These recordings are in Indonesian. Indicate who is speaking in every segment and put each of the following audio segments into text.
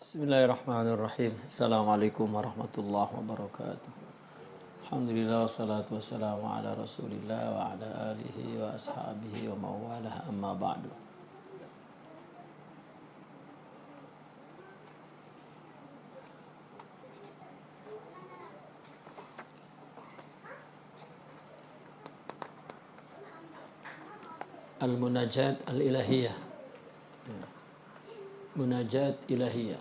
Speaker 1: Bismillahirrahmanirrahim. Assalamualaikum warahmatullahi wabarakatuh. Alhamdulillah wassalatu wassalamu ala rasulillah wa ala alihi wa ashabihi wa mawalah amma ba'du. Al-munajat al-ilahiyah. Munajat ilahiyah,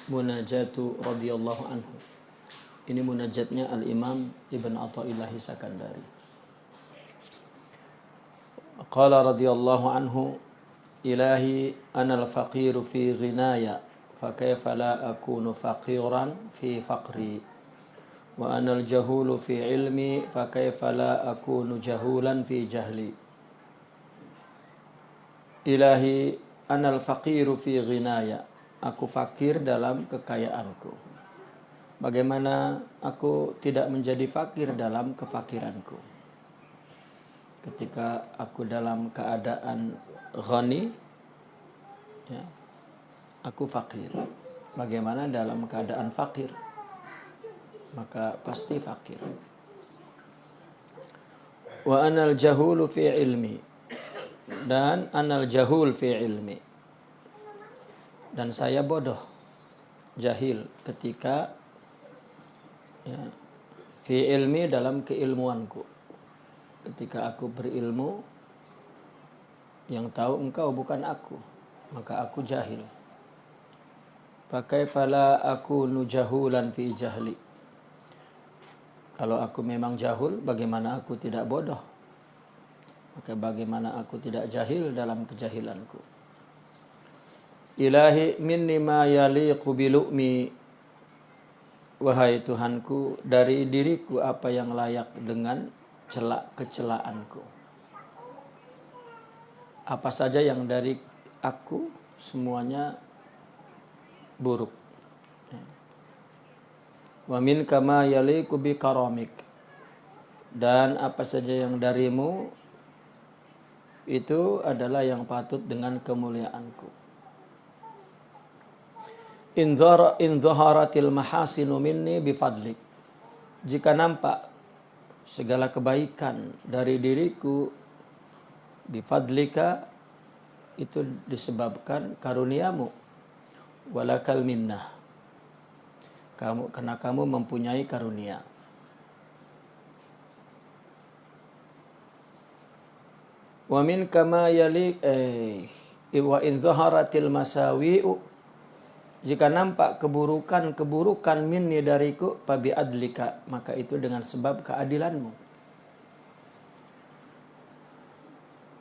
Speaker 1: munajatu radhiyallahu anhu. Ini munajatnya Al-Imam Ibn Athaillah Sakandari. Qala radhiyallahu anhu, ilahi ana al-faqiru fi ghinaya, fa kayfa la akunu faqiran fi faqri, wa ana al-jahulu fi ilmi, fa kayfa la akunu jahulan fi jahli. Ilahi anal faqiru fi ghinaya, aku fakir dalam kekayaanku. Bagaimana aku tidak menjadi fakir dalam kefakiranku? Ketika aku dalam keadaan ghani, ya, aku fakir. Bagaimana dalam keadaan fakir? Maka pasti fakir. Wa anal jahulu fi ilmi, dan anal jahul fi ilmi, dan saya bodoh, jahil ketika ya, fi ilmi dalam keilmuanku. Ketika aku berilmu, yang tahu engkau bukan aku, maka aku jahil. Pakai fala aku nujahulan fi jahli. Kalau aku memang jahul, bagaimana aku tidak bodoh? Maka bagaimana aku tidak jahil dalam kejahilanku? Ilahi minni ma yaliqu bilu'mi, wahai Tuhanku, dari diriku apa yang layak dengan kecelaanku. Apa saja yang dari aku semuanya buruk. Wa min kama yaliqu bi karamik, dan apa saja yang darimu itu adalah yang patut dengan kemuliaanku. In zaharatil mahasinu minni bifadlik, jika nampak segala kebaikan dari diriku, bifadlika, itu disebabkan karuniamu. Walakal minnah, karena kamu mempunyai karunia. Wa min kama yaliq wa in zaharatil masawi'u, jika nampak keburukan minni dariku, fabi adlika, maka itu dengan sebab keadilanmu.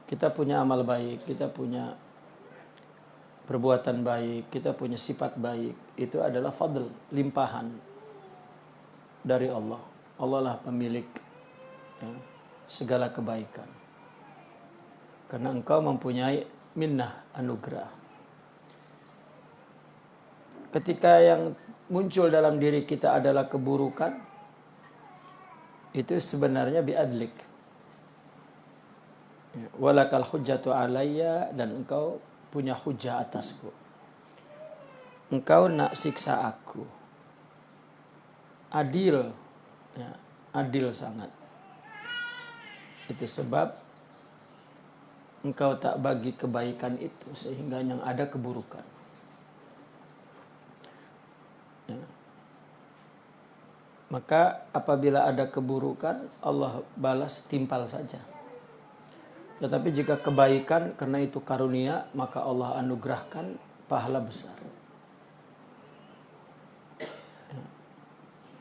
Speaker 1: Kita punya amal baik, kita punya perbuatan baik, kita punya sifat baik, itu adalah fadl, limpahan dari Allah. Allah lah pemilik ya, segala kebaikan. Karena engkau mempunyai minnah, anugerah. Ketika yang muncul dalam diri kita adalah keburukan, itu sebenarnya biadlik. Walakal hujjatu alayya, dan engkau punya hujah atasku. Engkau nak siksa aku. Adil, ya, adil sangat. Itu sebab engkau tak bagi kebaikan itu, sehingga yang ada keburukan. Ya. Maka apabila ada keburukan, Allah balas timpal saja. Tetapi jika kebaikan, karena itu karunia, maka Allah anugerahkan pahala besar. Ya.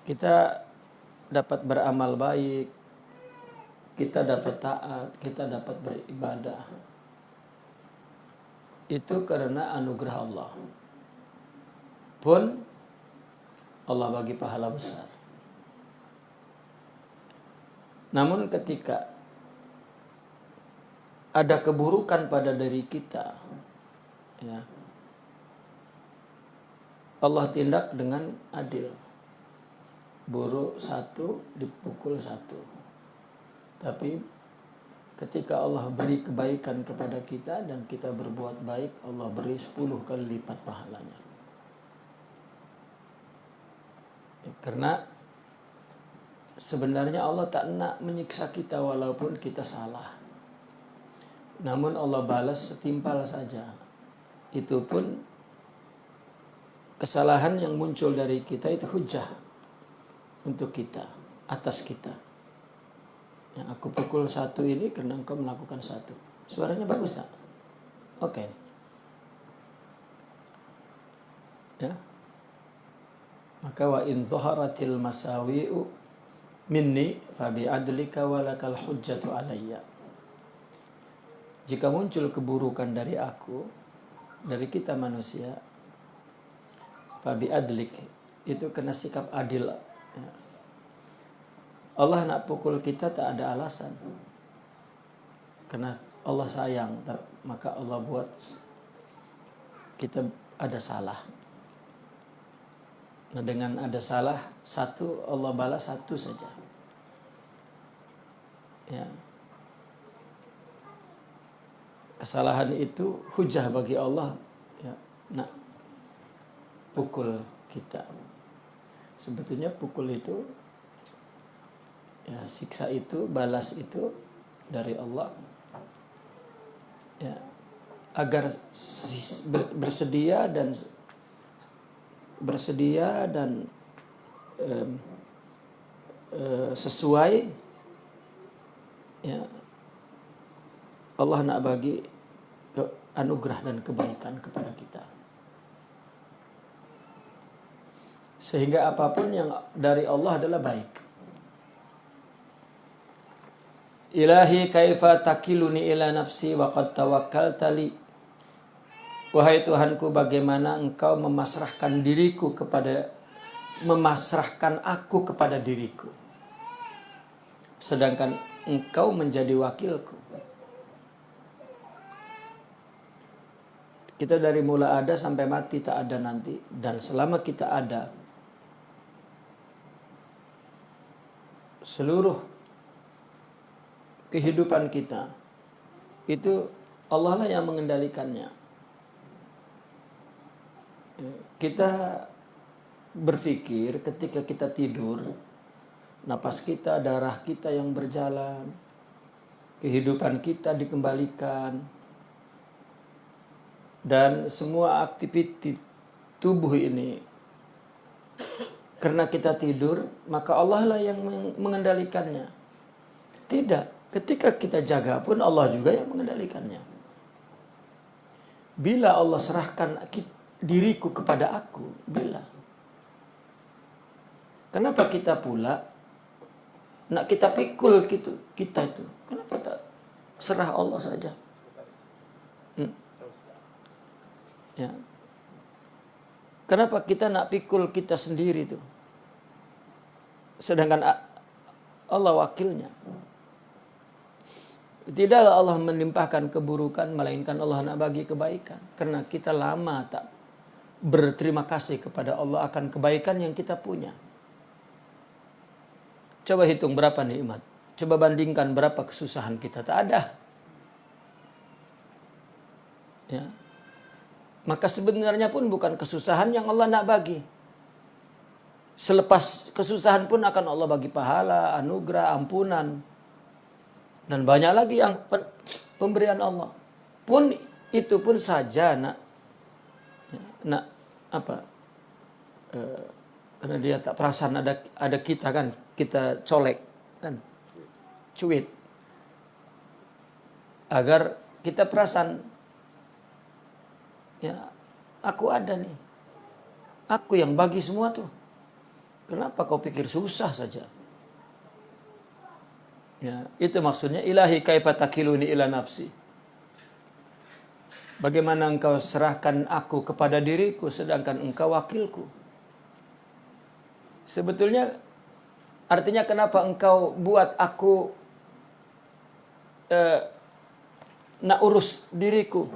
Speaker 1: Kita dapat beramal baik, kita dapat taat, kita dapat beribadah. Itu karena anugerah Allah. Pun Allah bagi pahala besar. Namun ketika ada keburukan pada diri kita, ya, Allah tindak dengan adil. Buruk satu, dipukul satu. Tapi ketika Allah beri kebaikan kepada kita dan kita berbuat baik, Allah beri 10 kali lipat pahalanya. Karena sebenarnya Allah tak nak menyiksa kita walaupun kita salah. Namun Allah balas setimpal saja. Itu pun kesalahan yang muncul dari kita itu hujah untuk kita, atas kita. Yang aku pukul satu ini karena engkau melakukan satu. Suaranya bagus tak? Oke. Ya. Maka wa in dhaharatil masawi'u minni fa bi adlika walakal hujjatu alayya. Jika muncul keburukan dari aku, dari kita manusia, fa bi adlik, itu kena sikap adil. Ya. Allah nak pukul kita tak ada alasan. Karena Allah sayang, maka Allah buat kita ada salah. Nah, dengan ada salah satu, Allah balas satu saja. Ya. Kesalahan itu hujah bagi Allah, ya, nak pukul kita. Sebetulnya pukul itu, ya, siksa itu, balas itu dari Allah, ya, agar bersedia dan sesuai, ya, Allah nak bagi anugerah dan kebaikan kepada kita. Sehingga apapun yang dari Allah adalah baik. Ilahi kaifa takiluni ila nafsi wa qad tawakkalta li. Wahai Tuhanku, bagaimana engkau memasrahkan aku kepada diriku. Sedangkan engkau menjadi wakilku. Kita dari mula ada sampai mati tak ada nanti. Dan selama kita ada, seluruh kehidupan kita itu Allah lah yang mengendalikannya. Kita berpikir ketika kita tidur, napas kita, darah kita yang berjalan, kehidupan kita dikembalikan, dan semua aktivitas tubuh ini karena kita tidur, maka Allah lah yang mengendalikannya. Tidak, ketika kita jaga pun Allah juga yang mengendalikannya. Bila Allah serahkan diriku kepada aku, bila. Kenapa kita pula nak kita pikul gitu, kita itu? Kenapa tak serah Allah saja? Ya. Kenapa kita nak pikul kita sendiri itu? Sedangkan Allah wakilnya. Tidaklah Allah menimpahkan keburukan, melainkan Allah nak bagi kebaikan. Karena kita lama tak berterima kasih kepada Allah akan kebaikan yang kita punya. Coba hitung berapa nikmat. Coba bandingkan berapa kesusahan kita. Tak ada. Ya. Maka sebenarnya pun bukan kesusahan yang Allah nak bagi. Selepas kesusahan pun akan Allah bagi pahala, anugerah, ampunan. Dan banyak lagi yang pemberian Allah. Pun itu pun saja nak karena dia tak perasan ada kita kan, kita colek kan, cuit. Agar kita perasan, ya, aku ada nih. Aku yang bagi semua tuh. Kenapa kau pikir susah saja? Ya, itu maksudnya ilahi kaifa takiluni ila nafsi. Bagaimana engkau serahkan aku kepada diriku sedangkan engkau wakilku. Sebetulnya artinya kenapa engkau buat aku nak urus diriku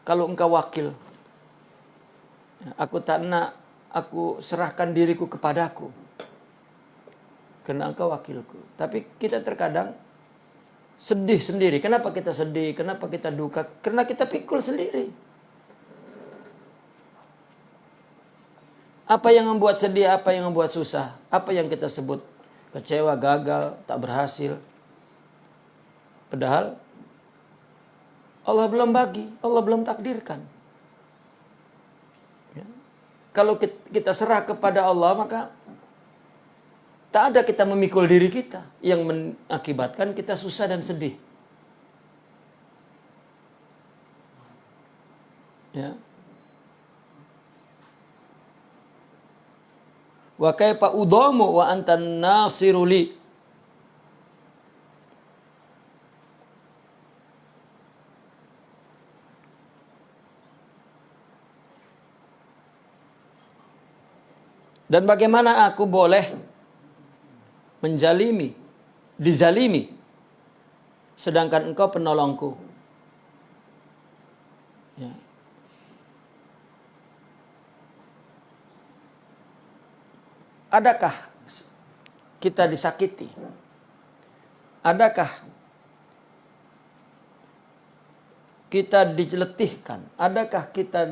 Speaker 1: kalau engkau wakil. Aku tak nak aku serahkan diriku kepadaku karena engkau wakilku. Tapi kita terkadang sedih sendiri. Kenapa kita sedih? Kenapa kita duka? Karena kita pikul sendiri. Apa yang membuat sedih, apa yang membuat susah, apa yang kita sebut kecewa, gagal, tak berhasil. Padahal Allah belum bagi, Allah belum takdirkan. Ya. Kalau kita serah kepada Allah, maka tak ada kita memikul diri kita yang mengakibatkan kita susah dan sedih. Ya. Wa kaifa udamu wa antan nasiruli. Dan bagaimana aku boleh menjalimi, dizalimi, sedangkan engkau penolongku. Ya. Adakah kita disakiti? Adakah kita diletihkan? Adakah kita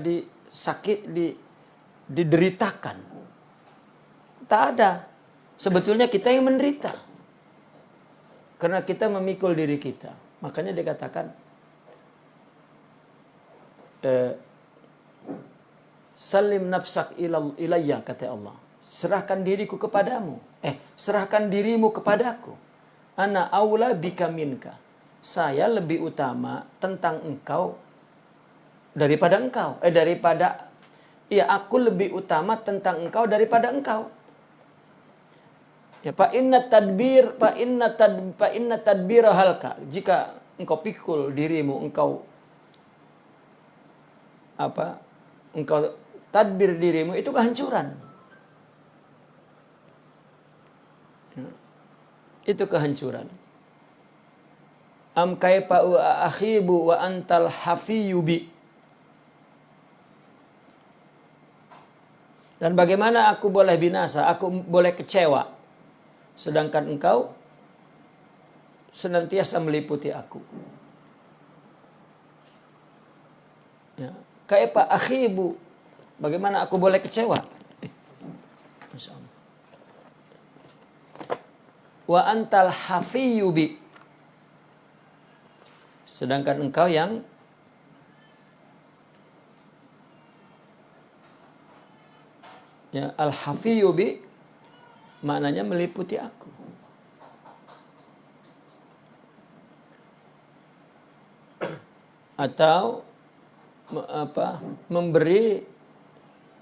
Speaker 1: dideritakan? Tak ada. Sebetulnya kita yang menderita. Karena kita memikul diri kita. Makanya dikatakan salim nafsak ilayya, kata Allah. Serahkan diriku kepadamu. Serahkan dirimu kepadaku. Ana aula bika minka. Saya lebih utama tentang engkau daripada engkau. Aku lebih utama tentang engkau daripada engkau. Ya, fa inna tadbira halka. Jika engkau pikul dirimu, engkau tadbir dirimu, itu kehancuran. Itu kehancuran. Am kaifa akhibu wa antal hafiyubi. Dan bagaimana aku boleh binasa, aku boleh kecewa, sedangkan engkau senantiasa meliputi aku. Ya. Kaifa akhibu, bagaimana aku boleh kecewa? Masya Allah. Wa antal hafiyubi, sedangkan engkau yang al-hafiyubi maknanya meliputi aku. Atau memberi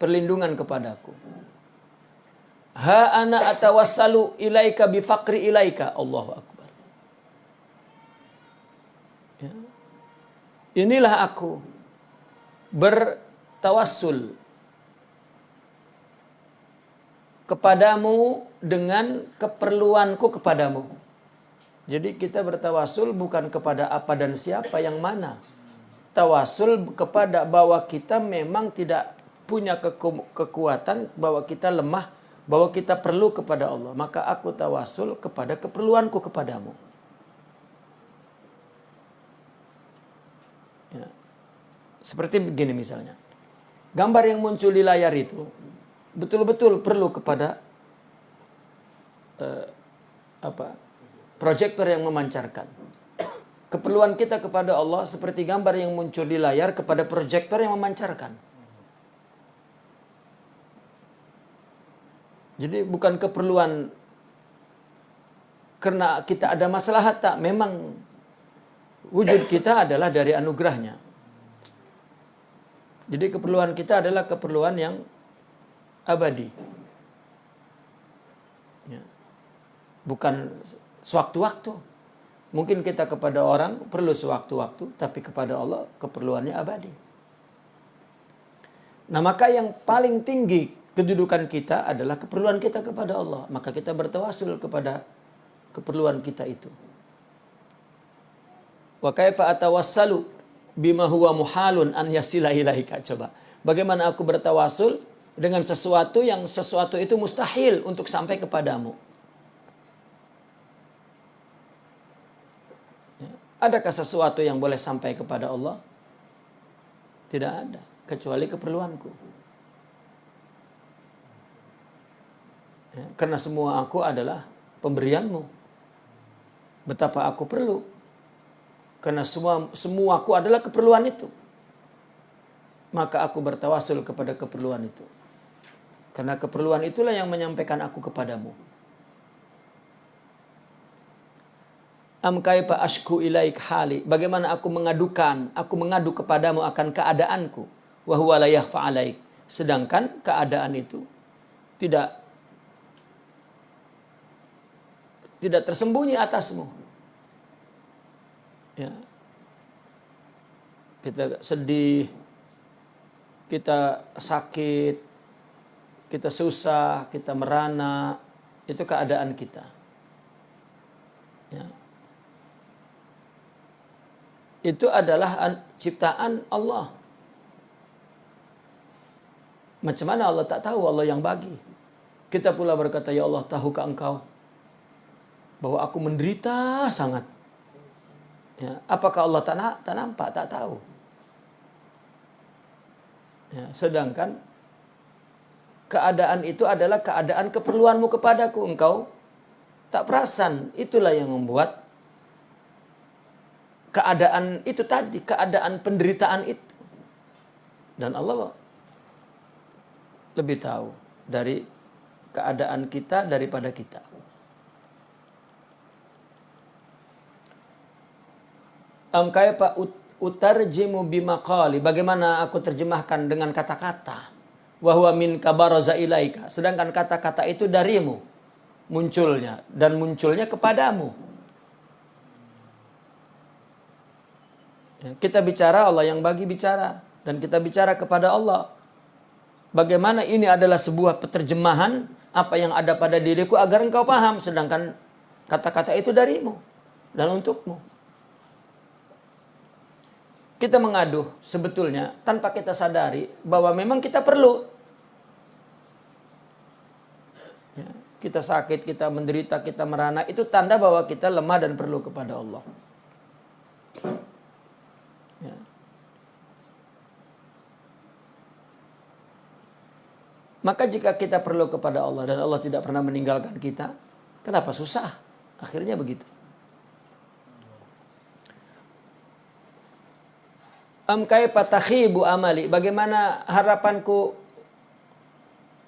Speaker 1: perlindungan kepadaku. Ha ana atawassalu ilaika bifaqri ilaika. Allahu akbar. Ya. Inilah aku bertawassul kepadamu dengan keperluanku kepadamu. Jadi kita bertawasul bukan kepada apa dan siapa yang mana. Tawasul kepada bahwa kita memang tidak punya kekuatan, bahwa kita lemah, bahwa kita perlu kepada Allah. Maka aku tawasul kepada keperluanku kepadamu. Ya. Seperti begini misalnya. Gambar yang muncul di layar itu betul-betul perlu kepada proyektor yang memancarkan. Keperluan kita kepada Allah seperti gambar yang muncul di layar kepada proyektor yang memancarkan. Jadi bukan keperluan karena kita ada masalah, tak. Memang wujud kita adalah dari anugerahnya. Jadi keperluan kita adalah keperluan yang abadi. Ya. Bukan sewaktu-waktu. Mungkin kita kepada orang perlu sewaktu-waktu, tapi kepada Allah keperluannya abadi. Nah, maka yang paling tinggi kedudukan kita adalah keperluan kita kepada Allah. Maka kita bertawasul kepada keperluan kita itu. Wa kaifa atawassalu bima huwa muhalun an yasila ilaika. Coba, bagaimana aku bertawasul dengan sesuatu yang sesuatu itu mustahil untuk sampai kepadamu? Adakah sesuatu yang boleh sampai kepada Allah? Tidak ada, kecuali keperluanku. Ya, karena semua aku adalah pemberianmu. Betapa aku perlu. Karena semua aku adalah keperluan itu. Maka aku bertawasul kepada keperluan itu. Karena keperluan itulah yang menyampaikan aku kepadamu. Am kaifa ashku ilaik hali. Bagaimana aku mengadu kepadamu akan keadaanku. Wa huwa la yakhfa alaik. Sedangkan keadaan itu tidak tersembunyi atasmu. Ya. Kita sedih, kita sakit, kita susah, kita merana, itu keadaan kita. Ya. Itu adalah ciptaan Allah. Macam mana Allah tak tahu? Allah yang bagi. Kita pula berkata, ya Allah, tahukah engkau bahwa aku menderita sangat? Ya, apakah Allah tak nampak, tak tahu? Ya, sedangkan keadaan itu adalah keadaan keperluanmu kepadaku. Engkau tak perasan. Itulah yang membuat keadaan itu tadi, keadaan penderitaan itu. Dan Allah lebih tahu dari keadaan kita daripada kita. Am kaifa utarjimu bimaqali. Bagaimana aku terjemahkan dengan kata-kata. Wa huwa minka baraza ilaika. Sedangkan kata-kata itu darimu munculnya dan munculnya kepadamu. Kita bicara, Allah yang bagi bicara, dan kita bicara kepada Allah. Bagaimana ini adalah sebuah penerjemahan apa yang ada pada diriku agar engkau paham, sedangkan kata-kata itu darimu dan untukmu. Kita mengadu sebetulnya tanpa kita sadari bahwa memang kita perlu. Ya, kita sakit, kita menderita, kita merana, itu tanda bahwa kita lemah dan perlu kepada Allah. Ya. Maka jika kita perlu kepada Allah dan Allah tidak pernah meninggalkan kita, kenapa susah? Akhirnya begitu. Am kaifa takhibu amali. Bagaimana harapanku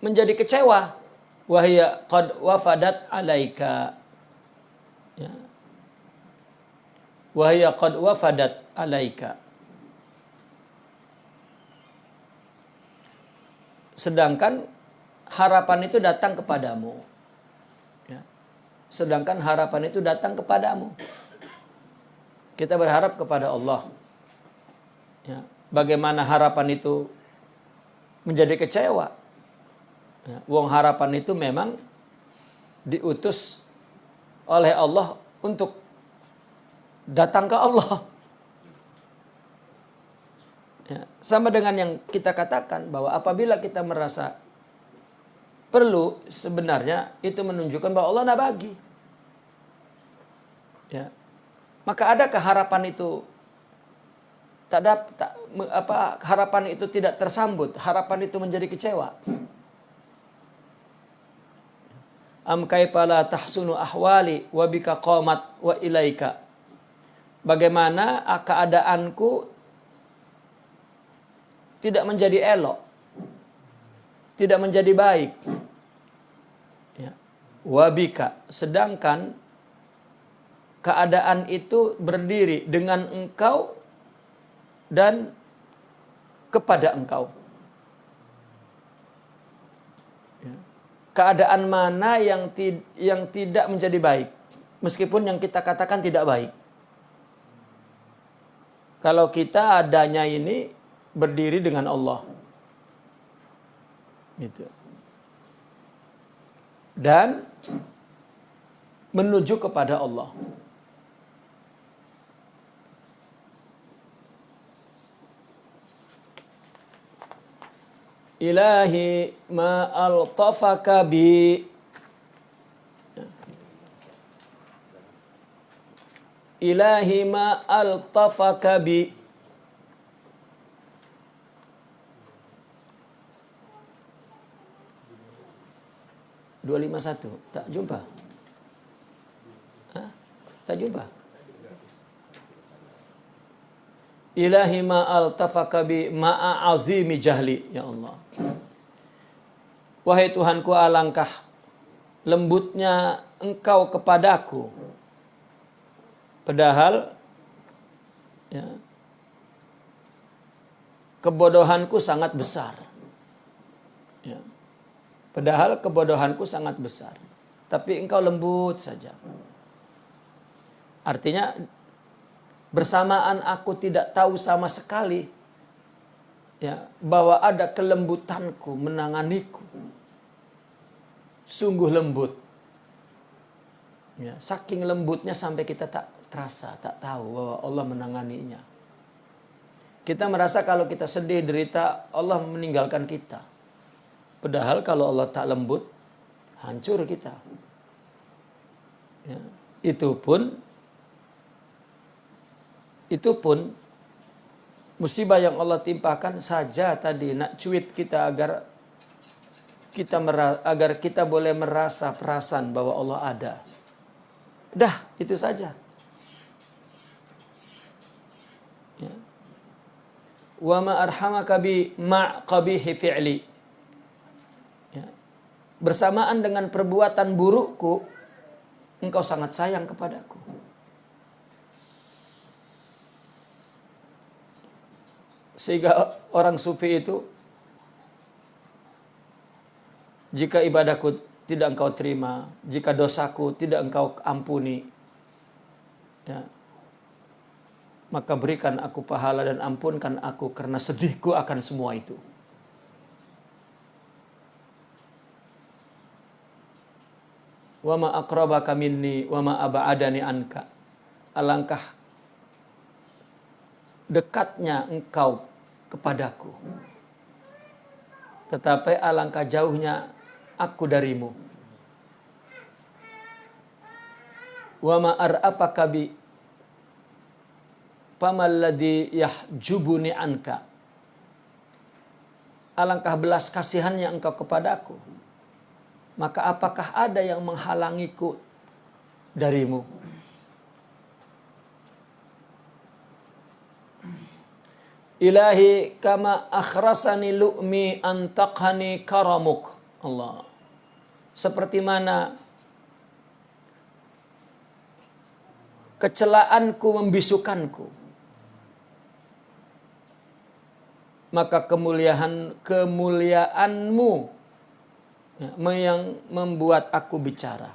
Speaker 1: menjadi kecewa? Wahya qad wafadat alaika. Ya. Wahya qad wafadat alaika. Sedangkan harapan itu datang kepadamu. Ya. Sedangkan harapan itu datang kepadamu. Kita berharap kepada Allah. Ya. Bagaimana harapan itu menjadi kecewa? Ya. Wong harapan itu memang diutus oleh Allah untuk datang ke Allah. Ya. Sama dengan yang kita katakan bahwa apabila kita merasa perlu, sebenarnya itu menunjukkan bahwa Allah nak bagi. Ya. Maka adakah harapan itu harapan itu tidak tersambut, harapan itu menjadi kecewa? Am kaifa la tahsunu ahwali wa bika qamat wa ilaika. Bagaimana keadaanku tidak menjadi elok, tidak menjadi baik. Ya. Wa bika, sedangkan keadaan itu berdiri dengan engkau dan kepada engkau. Ya. Keadaan mana yang tidak menjadi baik, meskipun yang kita katakan tidak baik. Kalau kita adanya ini berdiri dengan Allah, gitu, dan menuju kepada Allah. Ilahi ma altafaka bi. Ilahi ma altafaka bi. 251. Tak jumpa? Hah? Tak jumpa? Ilahi ma'altafaka bi ma'a'azimi jahli. Ya Allah. Wahai Tuhanku, alangkah lembutnya Engkau kepadaku. Padahal ya, kebodohanku sangat besar. Ya. Padahal kebodohanku sangat besar. Tapi Engkau lembut saja. Artinya bersamaan aku tidak tahu sama sekali ya, bahwa ada kelembutanku menanganiku. Sungguh lembut. Ya, saking lembutnya sampai kita tak terasa, tak tahu bahwa Allah menanganinya. Kita merasa kalau kita sedih, derita, Allah meninggalkan kita. Padahal kalau Allah tak lembut, hancur kita. Ya, itu pun musibah yang Allah timpakan saja tadi nak cuit kita agar kita boleh merasa perasaan bahwa Allah ada. Dah, itu saja. Ya. Wa ma arhamaka bi ma qabihi fi'li. Ya. Bersamaan dengan perbuatan burukku, Engkau sangat sayang kepadaku. Sehingga orang sufi itu, jika ibadahku tidak Engkau terima, jika dosaku tidak Engkau ampuni, ya, maka berikan aku pahala dan ampunkan aku karena sedihku akan semua itu. Wa ma aqrabaka minni wa ma ab'adani anka. Alangkah dekatnya Engkau kepadaku, tetapi alangkah jauhnya aku darimu. Wa ma ar'afaka bi famal ladzi yahjubuni anka. Alangkah belas kasihannya Engkau kepadaku, maka apakah ada yang menghalangiku darimu? Ilahi kama akhrasani lu'mi antaqhani karamuk. Allah. Seperti mana kecelaanku membisukanku, maka kemuliaanmu ya, yang membuat aku bicara.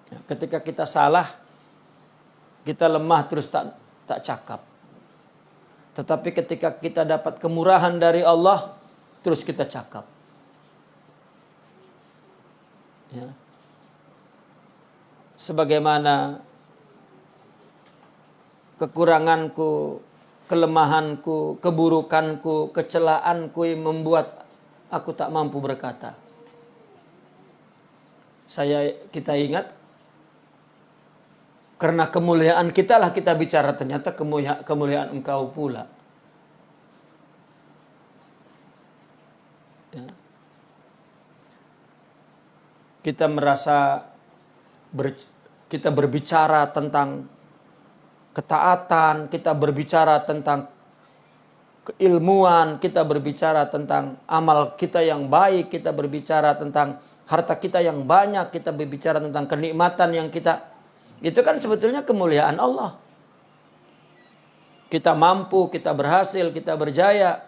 Speaker 1: Ya, ketika kita salah, kita lemah terus tak cakap. Tetapi ketika kita dapat kemurahan dari Allah, terus kita cakap. Ya. Sebagaimana kekuranganku, kelemahanku, keburukanku, kecelaanku yang membuat aku tak mampu berkata. Kita ingat, karena kemuliaan kita lah kita bicara, ternyata kemuliaan Engkau pula. Ya. Kita merasa kita berbicara tentang ketaatan, kita berbicara tentang keilmuan, kita berbicara tentang amal kita yang baik, kita berbicara tentang harta kita yang banyak, kita berbicara tentang kenikmatan yang kita. Itu kan sebetulnya kemuliaan Allah. Kita mampu, kita berhasil, kita berjaya.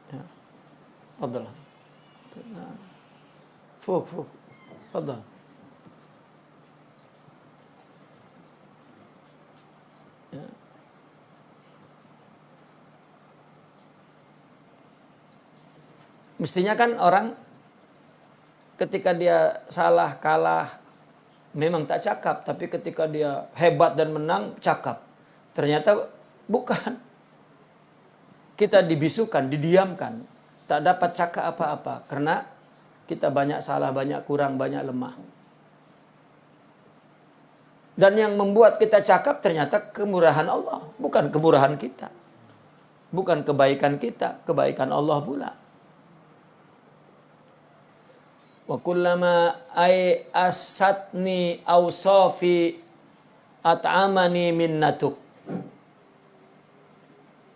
Speaker 1: Ya. Fadhal. Fuk. Fadhal. Ya. Mestinya kan orang ketika dia salah, kalah, memang tak cakap, tapi ketika dia hebat dan menang, cakap. Ternyata bukan. Kita dibisukan, didiamkan. Tak dapat cakap apa-apa. Karena kita banyak salah, banyak kurang, banyak lemah. Dan yang membuat kita cakap ternyata kemurahan Allah. Bukan kemurahan kita. Bukan kebaikan kita, kebaikan Allah pula. Wa kullama ay asatni awsafi at'amani minnatuk.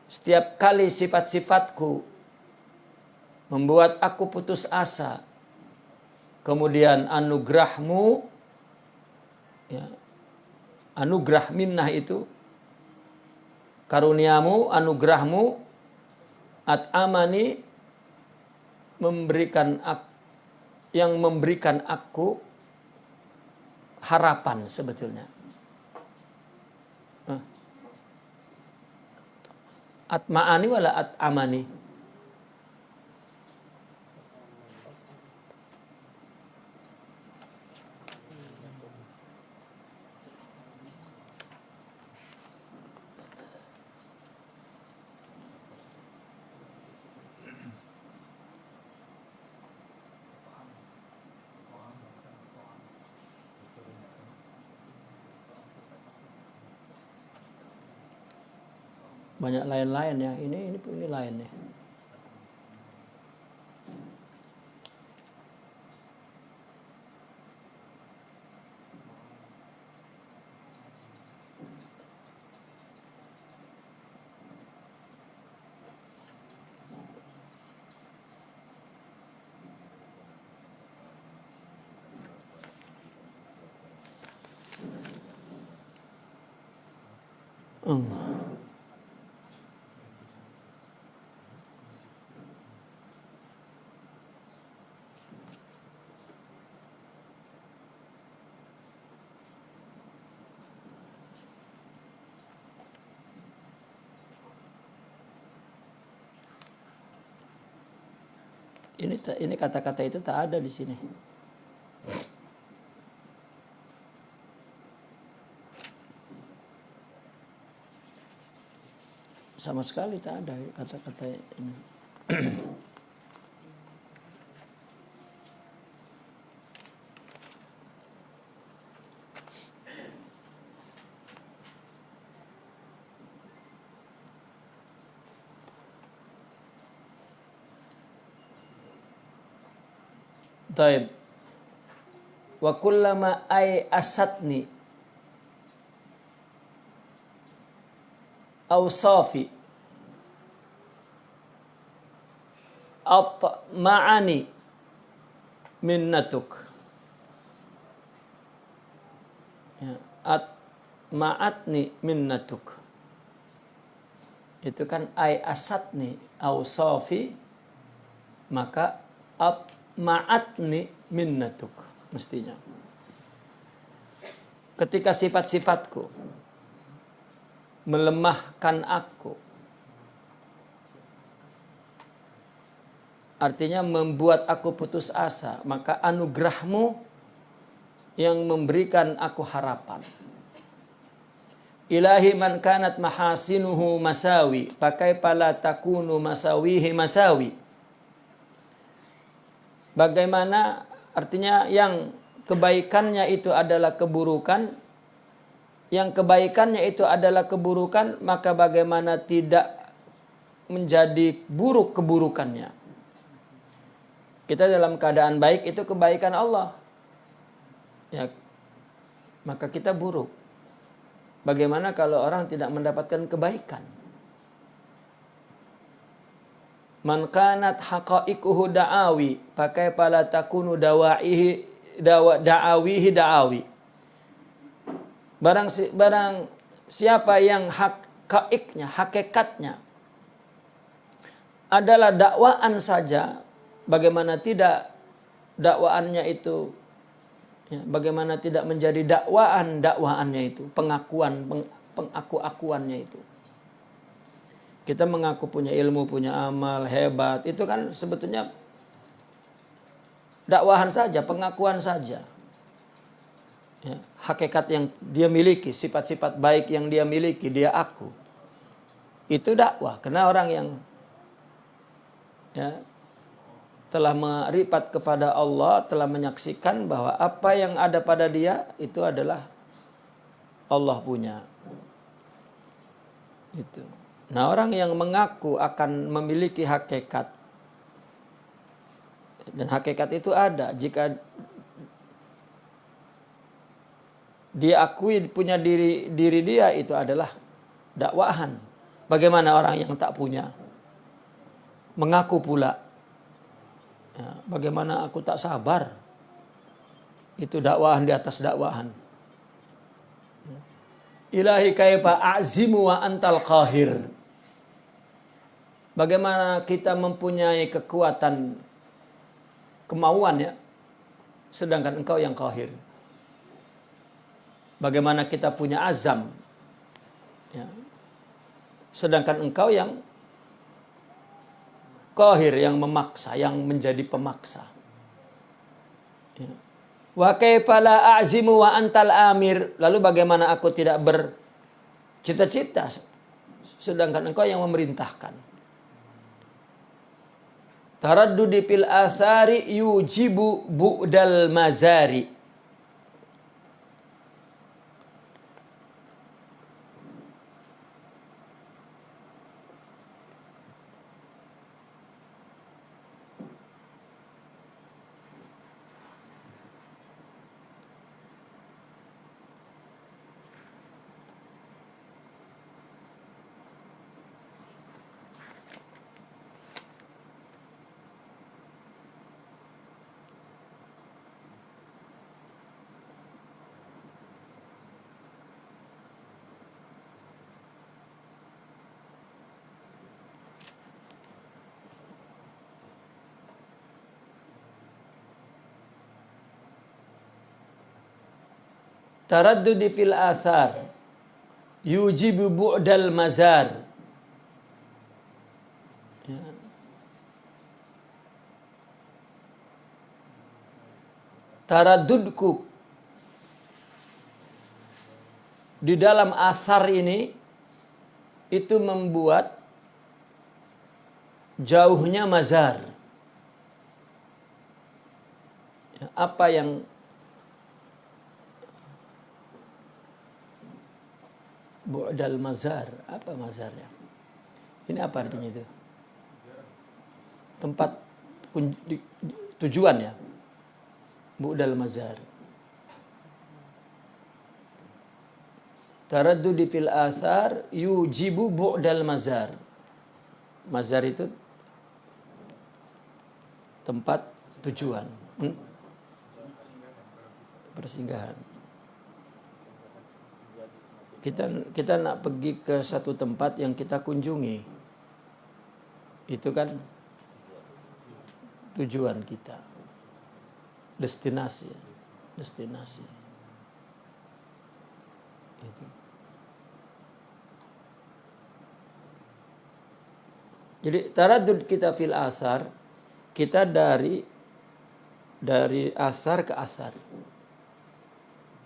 Speaker 1: Setiap kali sifat-sifatku membuat aku putus asa, kemudian anugerahmu, ya, anugerah minnah itu, karuniamu, anugerahmu, at'amani, yang memberikan aku harapan sebetulnya. Atma'ani wala at'amani. Banyak lain-lain ya. Ini lain nih. Ini kata-kata itu tak ada di sini. Sama sekali tak ada kata-kata ini. Taib. Wa kullama ay asatni awsafi atma'ani minnatuk. Ya, atma'atni minnatuk. Itu kan ay asatni awsafi, maka ma'atni minnatuk mestinya. Ketika sifat-sifatku melemahkan aku, artinya membuat aku putus asa, maka anugerahmu yang memberikan aku harapan. Ilahi man kanat mahasinuhu masawi, pakai pala takunu masawihi masawi. Bagaimana artinya yang kebaikannya itu adalah keburukan, yang kebaikannya itu adalah keburukan, maka bagaimana tidak menjadi buruk keburukannya. Kita dalam keadaan baik itu kebaikan Allah, ya, maka kita buruk. Bagaimana kalau orang tidak mendapatkan kebaikan? Man kanat haqa'iquhu da'awi, pakai pala takunu da'awihi da'awi. Barang siapa yang hakikatnya adalah dakwaan saja, bagaimana tidak dakwaannya itu, ya, bagaimana tidak menjadi dakwaannya itu, pengakuannya itu. Kita mengaku punya ilmu, punya amal, hebat. Itu kan sebetulnya dakwahan saja, pengakuan saja. Ya, hakikat yang dia miliki, sifat-sifat baik yang dia miliki, dia aku. Itu dakwah. Karena orang yang, ya, telah meripat kepada Allah, telah menyaksikan bahwa apa yang ada pada dia itu adalah Allah punya. Itu. Nah, orang yang mengaku akan memiliki hakikat, Dan hakikat itu ada. Jika dia akui punya diri dia, itu adalah dakwahan. Bagaimana orang yang tak punya mengaku pula, ya, bagaimana aku tak sabar, itu dakwahan di atas dakwahan. Ilahi kaifa a'zimu wa antal qahir. Bagaimana kita mempunyai kekuatan, kemauan, ya, sedangkan engkau yang qahir. Bagaimana kita punya azam, ya, sedangkan engkau yang qahir, yang memaksa, yang menjadi pemaksa. Ya. Wa kaifa la a'zimu wa antal amir. Lalu bagaimana aku tidak bercita-cita sedangkan engkau yang memerintahkan. Taraddudi fil asari yujibu bu'dal mazari. Taraddudi fil asar yujibu bu'dal mazar. Ya. Taraddudku di dalam asar ini itu membuat jauhnya mazar. Ya, apa yang bu'dal mazar, apa mazarnya? Ini apa artinya itu? Tempat tujuan, ya. Bu'dal mazar. Taraddudi fil athar yujibu bu'dal mazar. Mazar itu tempat tujuan. Persinggahan. Kita nak pergi ke satu tempat yang kita kunjungi, itu kan tujuan kita, destinasi. Itu. Jadi taraddud kita fil asar, kita dari asar ke asar,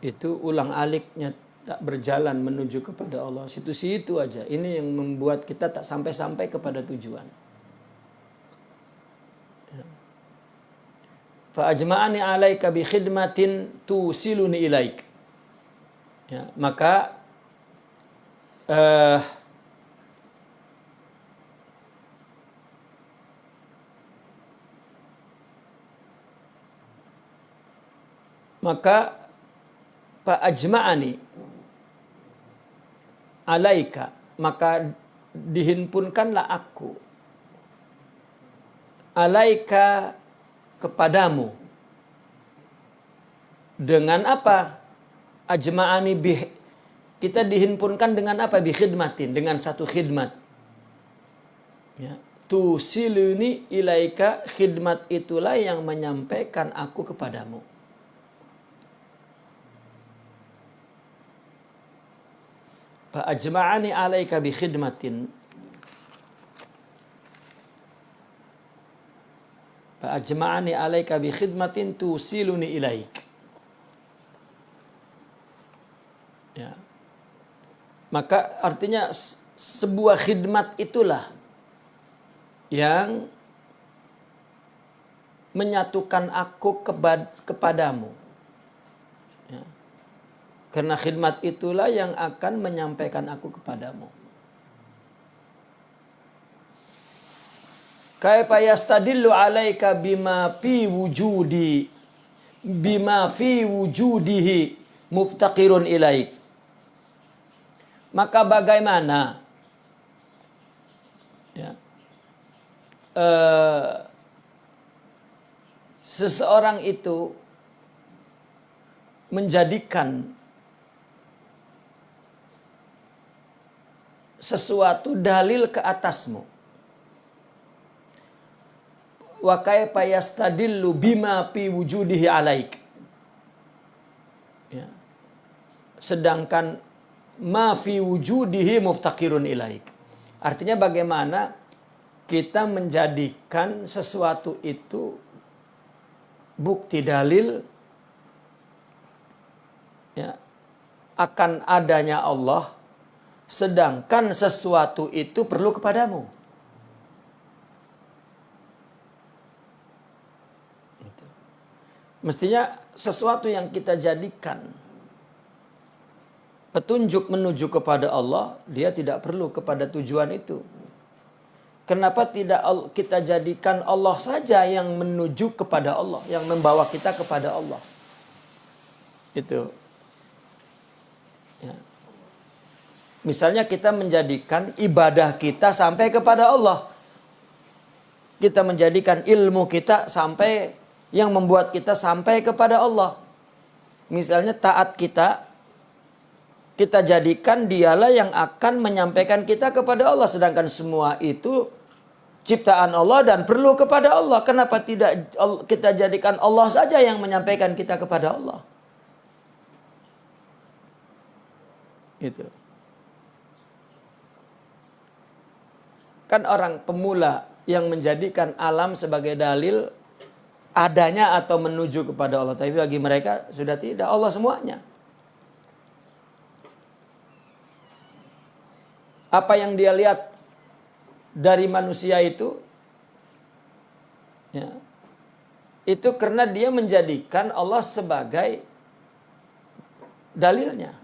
Speaker 1: itu ulang aliknya, tak berjalan menuju kepada Allah, situ-situ aja. Ini yang membuat kita tak sampai-sampai kepada tujuan. Fa ajma'ani 'alaika bi khidmatin tusiluni ilaik. Ya, maka fa ajma'ani 'alaika, maka dihimpunkanlah aku, 'alaika, kepadamu, dengan apa? Ajma'ani bih, kita dihimpunkan dengan apa? Bi khidmatin, dengan satu khidmat. Ya. Tusiluni ilaika, khidmat itulah yang menyampaikan aku kepadamu. Fa ajma'ani 'alaika bi khidmatin. Fa ajma'ani 'alaika bi khidmatin tusiluni ilaik. Ya. Maka artinya sebuah khidmat itulah yang menyatukan aku kepadamu. Ya. Karena khidmat itulah yang akan menyampaikan aku kepadamu. Kaifa yastadillu alaika bima fi wujudihi muftaqirun ilaik. Maka bagaimana ya, seseorang itu menjadikan sesuatu dalil ke atasmu. Wa kaifa yastadillu bima fi wujudihi alaik. Ya. Sedangkan ma fi wujudihi muftaqirun ilaik. Artinya bagaimana kita menjadikan sesuatu itu bukti dalil ya, akan adanya Allah, sedangkan sesuatu itu perlu kepadamu. Gitu. Mestinya sesuatu yang kita jadikan petunjuk menuju kepada Allah, dia tidak perlu kepada tujuan itu. Kenapa tidak kita jadikan Allah saja yang menuju kepada Allah, yang membawa kita kepada Allah? Itu. Ya. Misalnya kita menjadikan ibadah kita sampai kepada Allah. Kita menjadikan ilmu kita sampai yang membuat kita sampai kepada Allah. Misalnya taat kita jadikan dialah yang akan menyampaikan kita kepada Allah. Sedangkan semua itu ciptaan Allah dan perlu kepada Allah. Kenapa tidak kita jadikan Allah saja yang menyampaikan kita kepada Allah? Itu. Kan orang pemula yang menjadikan alam sebagai dalil adanya atau menuju kepada Allah. Tapi bagi mereka sudah tidak. Allah semuanya. Apa yang dia lihat dari manusia itu, ya, itu karena dia menjadikan Allah sebagai dalilnya.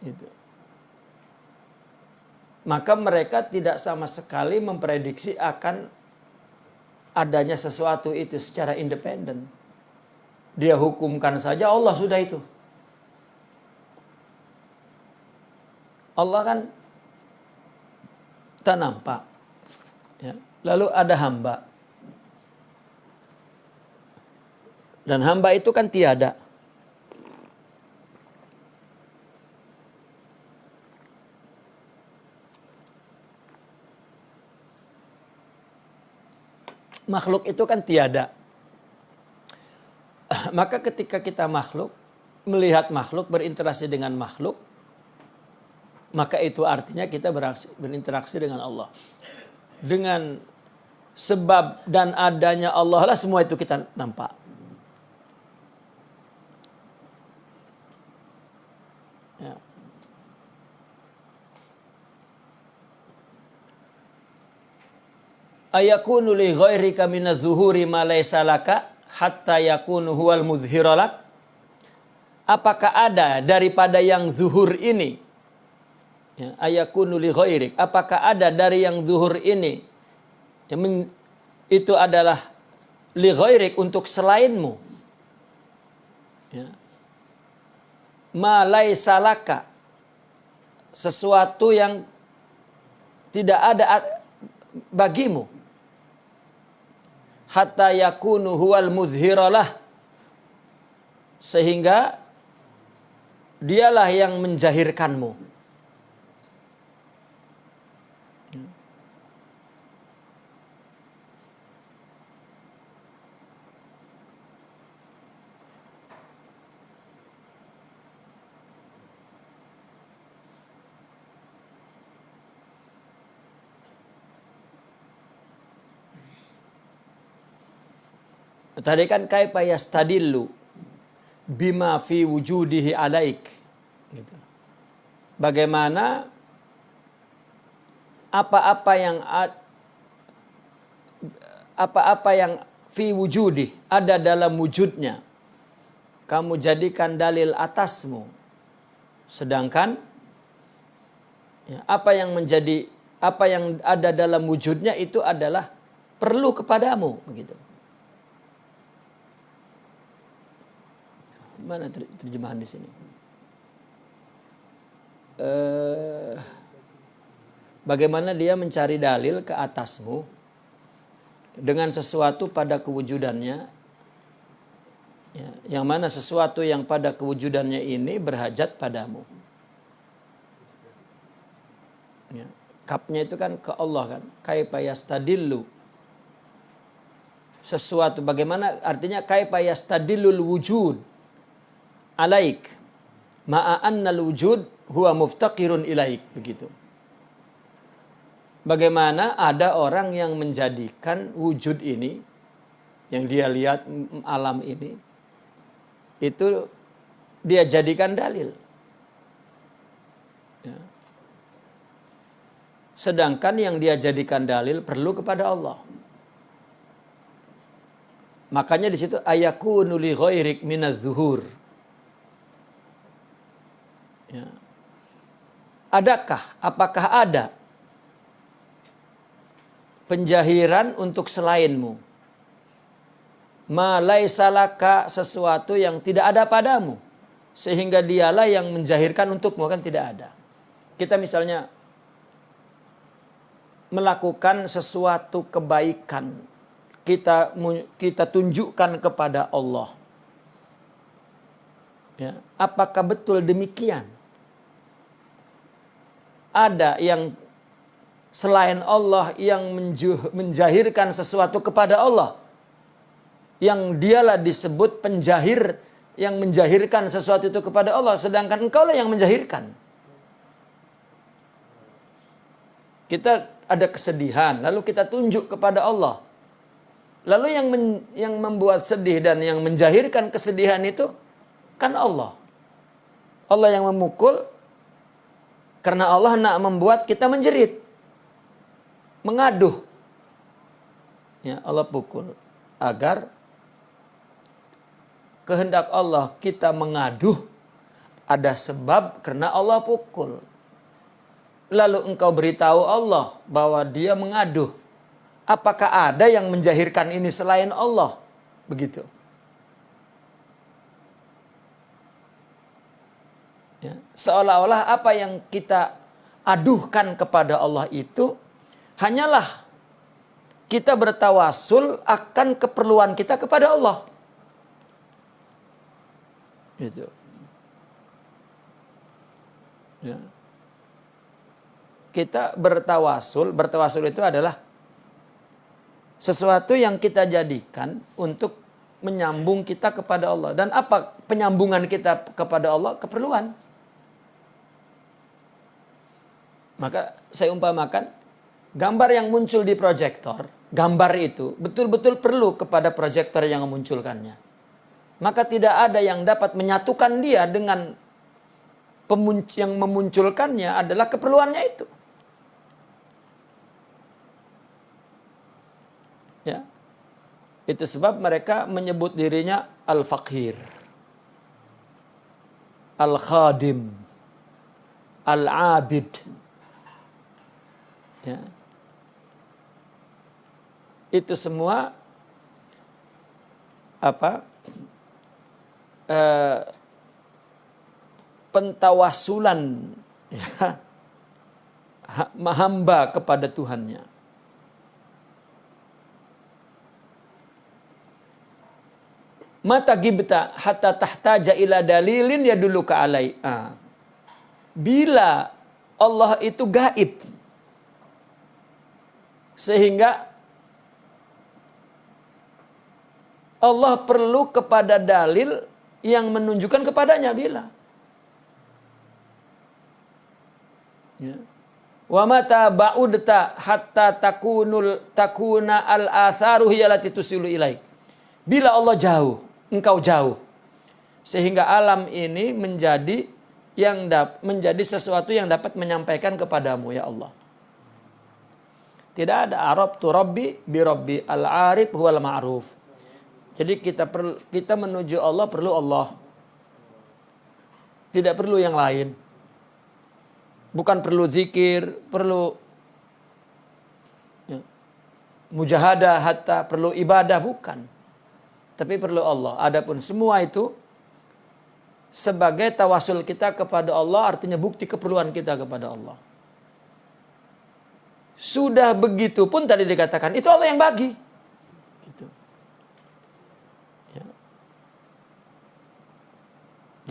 Speaker 1: Itu. Maka mereka tidak sama sekali memprediksi akan adanya sesuatu itu secara independen. Dia hukumkan saja Allah sudah itu. Allah kan tak nampak. Ya. Lalu ada hamba. Dan hamba itu kan tiada. Makhluk itu kan tiada. Maka ketika kita melihat makhluk, berinteraksi dengan makhluk, maka itu artinya kita berinteraksi dengan Allah. Dengan sebab dan adanya Allah lah semua itu kita nampak. Ya. Ayakunu li ghairika minadh zuhuri ma laysa laka hatta yakunu huwal mudhhiralak. Apakah ada daripada yang zuhur ini? Ya, ayakunu li ghairik. Apakah ada dari yang zuhur ini? Itu adalah li ghairik untuk selainmu. Ya. Ma laysa laka. Sesuatu yang tidak ada bagimu. Hatta yakunu huwal mudhhiralah. Sehingga dialah yang menjahirkanmu. Tadi kan kaifa yastadillu bima fi wujudihi alaik. Gitu. Bagaimana apa-apa yang fi wujudi ada dalam wujudnya kamu jadikan dalil atasmu, sedangkan ya, apa yang menjadi apa yang ada dalam wujudnya itu adalah perlu kepadamu, begitu. Mana terjemahan di sini? Bagaimana dia mencari dalil ke atasmu dengan sesuatu pada kewujudannya, ya, yang mana sesuatu yang pada kewujudannya ini berhajat padamu. Ya, kapnya itu kan ke Allah kan, kaifa yastadillu. Sesuatu bagaimana, artinya kaifa yastadillul wujud alaik ma'a annal wujud huwa muftaqirun ilaik, begitu. Bagaimana ada orang yang menjadikan wujud ini yang dia lihat, alam ini, itu dia jadikan dalil, ya. Sedangkan yang dia jadikan dalil perlu kepada Allah. Makanya di situ ayakunu li ghairik minaz zuhur. Ya. Adakah, apakah ada penjahiran untuk selainmu? Ma laisa laka, sesuatu yang tidak ada padamu, sehingga dialah yang menjahirkan untukmu, kan tidak ada. Kita misalnya melakukan sesuatu kebaikan, kita tunjukkan kepada Allah. Ya, apakah betul demikian? Ada yang selain Allah yang menjahirkan sesuatu kepada Allah, yang dialah disebut penjahir, yang menjahirkan sesuatu itu kepada Allah, sedangkan engkaulah yang menjahirkan. Kita ada kesedihan, lalu kita tunjuk kepada Allah. Lalu yang membuat sedih dan yang menjahirkan kesedihan itu kan Allah. Allah yang memukul, karena Allah nak membuat kita menjerit, mengaduh. Ya, Allah pukul agar kehendak Allah kita mengaduh ada sebab karena Allah pukul. Lalu engkau beritahu Allah bahwa dia mengaduh. Apakah ada yang menjahirkan ini selain Allah? Begitu. Ya, seolah-olah apa yang kita aduhkan kepada Allah itu hanyalah kita bertawasul akan keperluan kita kepada Allah. Gitu. Ya. Kita bertawasul itu adalah sesuatu yang kita jadikan untuk menyambung kita kepada Allah. Dan apa penyambungan kita kepada Allah? Keperluan. Maka saya umpamakan gambar yang muncul di proyektor, gambar itu betul-betul perlu kepada proyektor yang memunculkannya. Maka tidak ada yang dapat menyatukan dia dengan yang memunculkannya adalah keperluannya itu. Ya. Itu sebab mereka menyebut dirinya al-faqir, al-khadim, al-abid. Ya. Itu semua pentawasulan, ya, hamba kepada Tuhannya. Mata gibta hatta tahtaja ila dalilin yadulluka alai. Bila Allah itu gaib, sehingga Allah perlu kepada dalil yang menunjukkan kepadanya bila. Ya. Wa mata ba'udta hatta takuna al-atharu hiya allati tusilu ilaik. Bila Allah jauh, engkau jauh, sehingga alam ini menjadi menjadi sesuatu yang dapat menyampaikan kepadamu, ya Allah. Tidak ada arab tu rabbi bi rabbi al-arif huwal ma'ruf. Jadi kita menuju Allah perlu Allah. Tidak perlu yang lain. Bukan perlu zikir, perlu mujahadah hatta, perlu ibadah, bukan. Tapi perlu Allah. Adapun semua itu sebagai tawasul kita kepada Allah, artinya bukti keperluan kita kepada Allah. Sudah begitu pun tadi dikatakan itu Allah yang bagi. Gitu. Ya.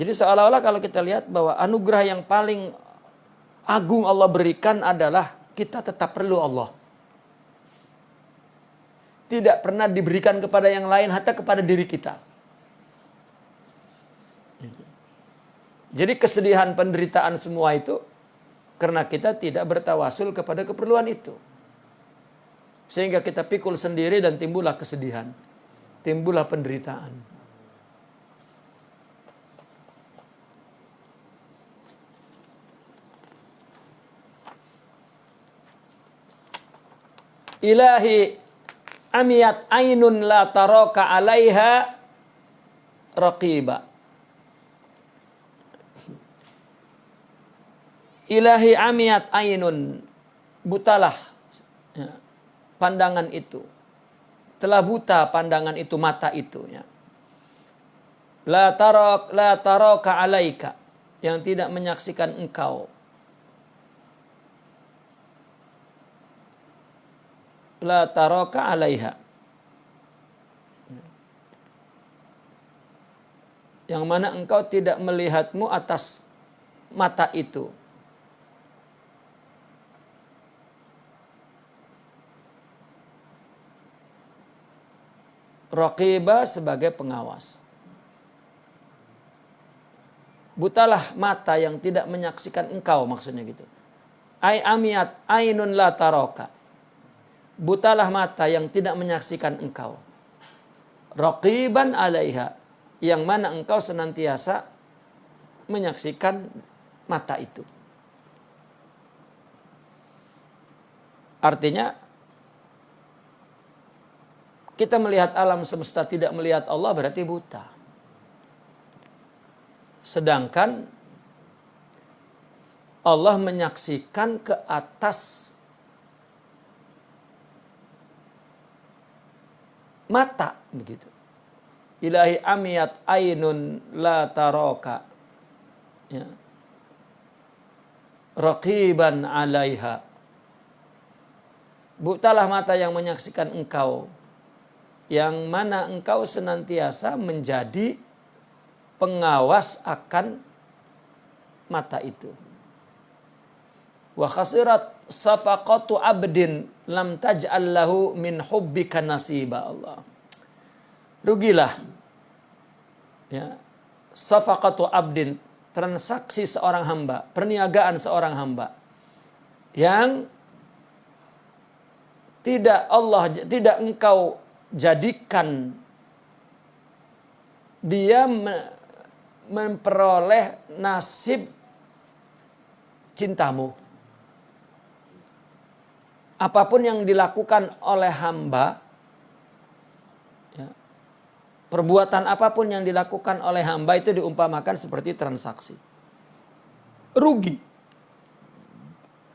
Speaker 1: Jadi seolah-olah kalau kita lihat bahwa anugerah yang paling agung Allah berikan adalah kita tetap perlu Allah. Tidak pernah diberikan kepada yang lain, hatta kepada diri kita. Jadi kesedihan, penderitaan semua itu karena kita tidak bertawasul kepada keperluan itu. Sehingga kita pikul sendiri dan timbullah kesedihan. Timbullah penderitaan. Ilahi amiyat ainun la taraka alaiha raqiba. Ilahi amiyat ainun, butalah ya, pandangan itu. Telah buta pandangan itu, mata itu ya. La taraka alaika, yang tidak menyaksikan engkau. La taraka alaiha, yang mana engkau tidak melihatmu atas mata itu. Raqiba sebagai pengawas. Butalah mata yang tidak menyaksikan engkau, maksudnya gitu. Ai amiyat ainun la taraka. Butalah mata yang tidak menyaksikan engkau. Raqiban alaiha, yang mana engkau senantiasa menyaksikan mata itu. Artinya kita melihat alam semesta tidak melihat Allah berarti buta. Sedangkan Allah menyaksikan ke atas mata, begitu. Ilahi amiyat ainun la taraka, ya. Raqiban alaiha. Butalah mata yang menyaksikan engkau, yang mana engkau senantiasa menjadi pengawas akan mata itu. Wa khasirat safaqatu abdin lam taj'al lahu min hubbika nasiba. Allah. Rugilah ya, safaqatu abdin, transaksi seorang hamba, perniagaan seorang hamba yang tidak engkau jadikan dia memperoleh nasib cintamu. Apapun yang dilakukan oleh hamba, ya, perbuatan apapun yang dilakukan oleh hamba itu diumpamakan seperti transaksi. Rugi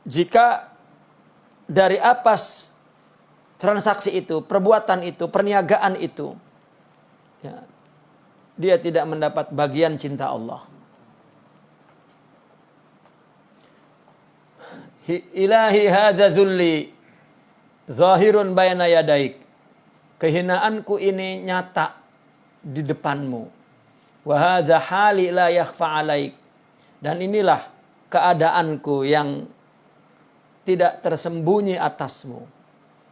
Speaker 1: jika dari apas transaksi itu, perbuatan itu, perniagaan itu, ya, dia tidak mendapat bagian cinta Allah. Ilahi hadza zulli zahirun bayna yadaik. Kehinaanku ini nyata di depanmu. Wa hadza hali la yakhfa alaik. Dan inilah keadaanku yang tidak tersembunyi atasmu.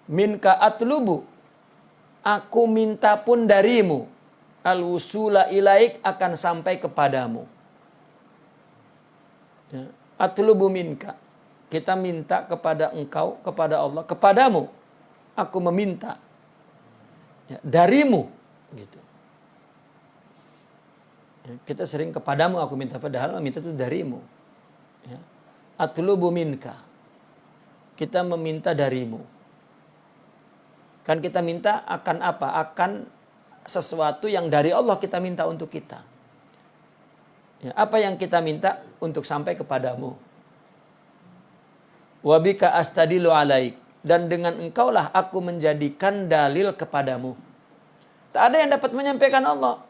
Speaker 1: Minka atlubu, aku minta pun darimu. Al-wusula ilaik, akan sampai kepadamu. Ya. Atlubu minka, kita minta kepada engkau, kepada Allah, kepadamu aku meminta, ya, darimu gitu. Ya, kita sering kepadamu aku minta, padahal meminta itu darimu. Ya. Atlubu minka, kita meminta darimu. Kan kita minta akan apa? Akan sesuatu yang dari Allah kita minta untuk kita. Ya, apa yang kita minta? Untuk sampai kepadamu. Wabika astadilu alaik, dan dengan engkaulah aku menjadikan dalil kepadamu. Tak ada yang dapat menyampaikan Allah.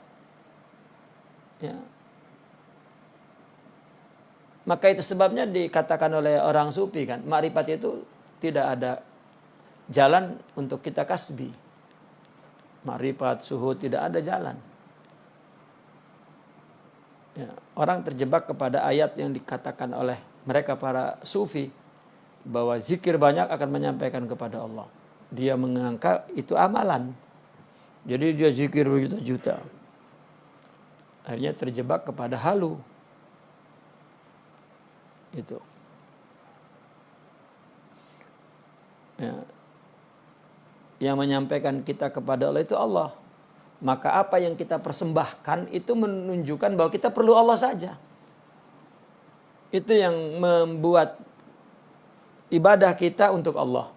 Speaker 1: Ya. Maka itu sebabnya dikatakan oleh orang sufi kan, makrifat itu tidak ada jalan untuk kita kasbi. Makrifat, suhud, tidak ada jalan. Ya, orang terjebak kepada ayat yang dikatakan oleh mereka para sufi bahwa zikir banyak akan menyampaikan kepada Allah. Dia menganggap itu amalan. Jadi dia zikir berjuta-juta. Akhirnya terjebak kepada halu. Itu. Ya. Yang menyampaikan kita kepada Allah itu Allah. Maka apa yang kita persembahkan itu menunjukkan bahwa kita perlu Allah saja. Itu yang membuat ibadah kita untuk Allah.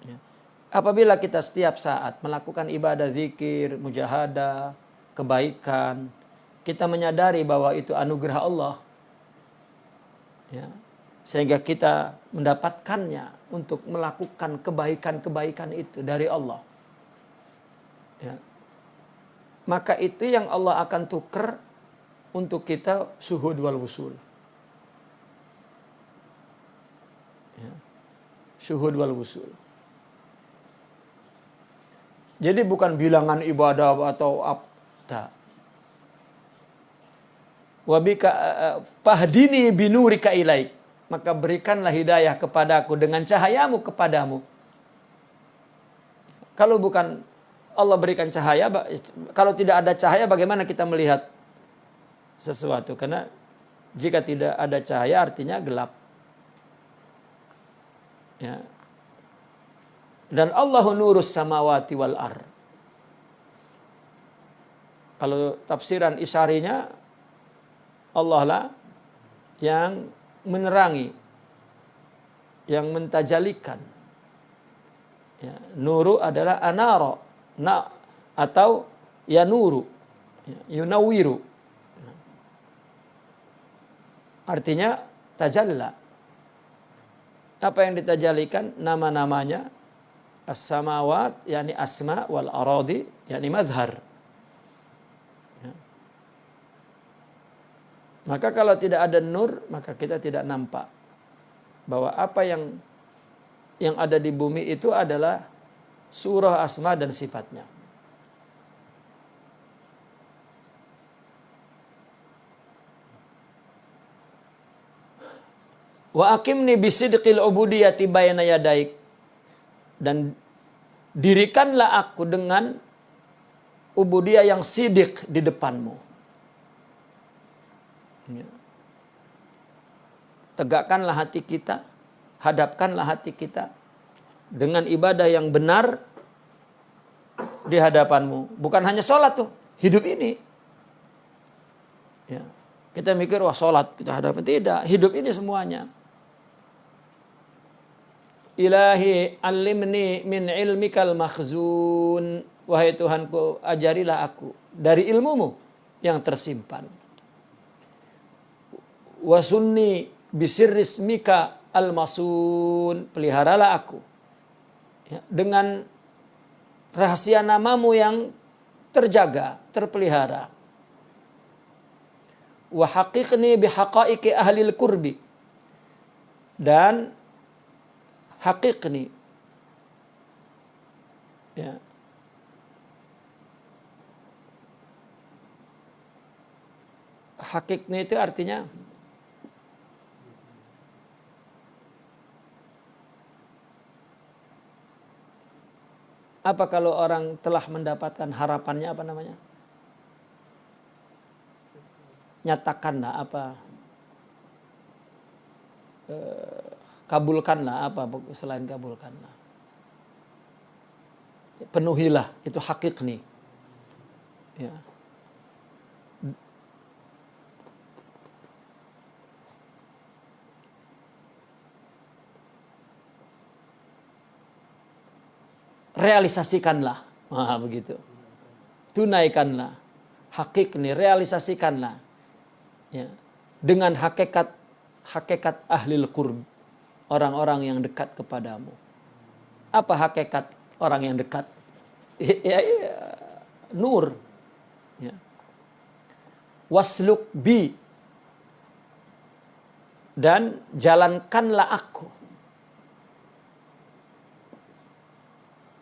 Speaker 1: Ya. Apabila kita setiap saat melakukan ibadah zikir, mujahadah, kebaikan, kita menyadari bahwa itu anugerah Allah. Ya. Sehingga kita mendapatkannya untuk melakukan kebaikan-kebaikan itu dari Allah. Ya. Maka itu yang Allah akan tuker untuk kita suhud wal wusul. Ya. Suhud wal wusul. Jadi bukan bilangan ibadah atau apa. Wabika fahdini binurika ilaik, maka berikanlah hidayah kepadaku dengan cahayamu kepadamu. Kalau bukan Allah berikan cahaya, kalau tidak ada cahaya bagaimana kita melihat sesuatu? Karena jika tidak ada cahaya artinya gelap. Ya. Dan Allahu nurus samawati wal ar. Kalau tafsiran isyarinya, Allah lah yang menerangi, yang mentajalikan. Ya, nuru adalah anara, atau ya nuru, ya, yunawiru. Artinya tajalla. Apa yang ditajalikan? Nama-namanya as-samawat, yakni asma, wal aradi, yakni madhar. Maka kalau tidak ada nur, maka kita tidak nampak bahwa apa yang ada di bumi itu adalah surah asma dan sifatnya. Wa aqimni bisidqil ubudiyati bayna yadaik, dan dirikanlah aku dengan ubudiyah yang sidik di depanmu. Ya. Tegakkanlah hati kita, hadapkanlah hati kita dengan ibadah yang benar di hadapanmu. Bukan hanya sholat tuh, hidup ini. Ya. Kita mikir, wah sholat kita hadapan. Tidak, hidup ini semuanya. Ilahi alimni min ilmikal makhzun. Wahai Tuhanku, ajarilah aku dari ilmumu yang tersimpan. Wasunni bisirrismika al-masun, peliharalah aku ya, dengan rahasia namamu yang terjaga, terpelihara. Wa haqiqni bihaqaiqi ahlil kurbi, dan haqiqni ya, haqiqni itu artinya apa kalau orang telah mendapatkan harapannya, apa namanya? Nyatakanlah apa? Kabulkanlah apa selain kabulkanlah. Penuhilah, itu hakikni. Ya. Realisasikanlah, begitu. Tunaikanlah, hakikni, realisasikanlah, ya, dengan hakikat ahlil qurb, orang-orang yang dekat kepadamu. Apa hakikat orang yang dekat? Ya, nur. Ya. Wasluk bi, dan jalankanlah aku.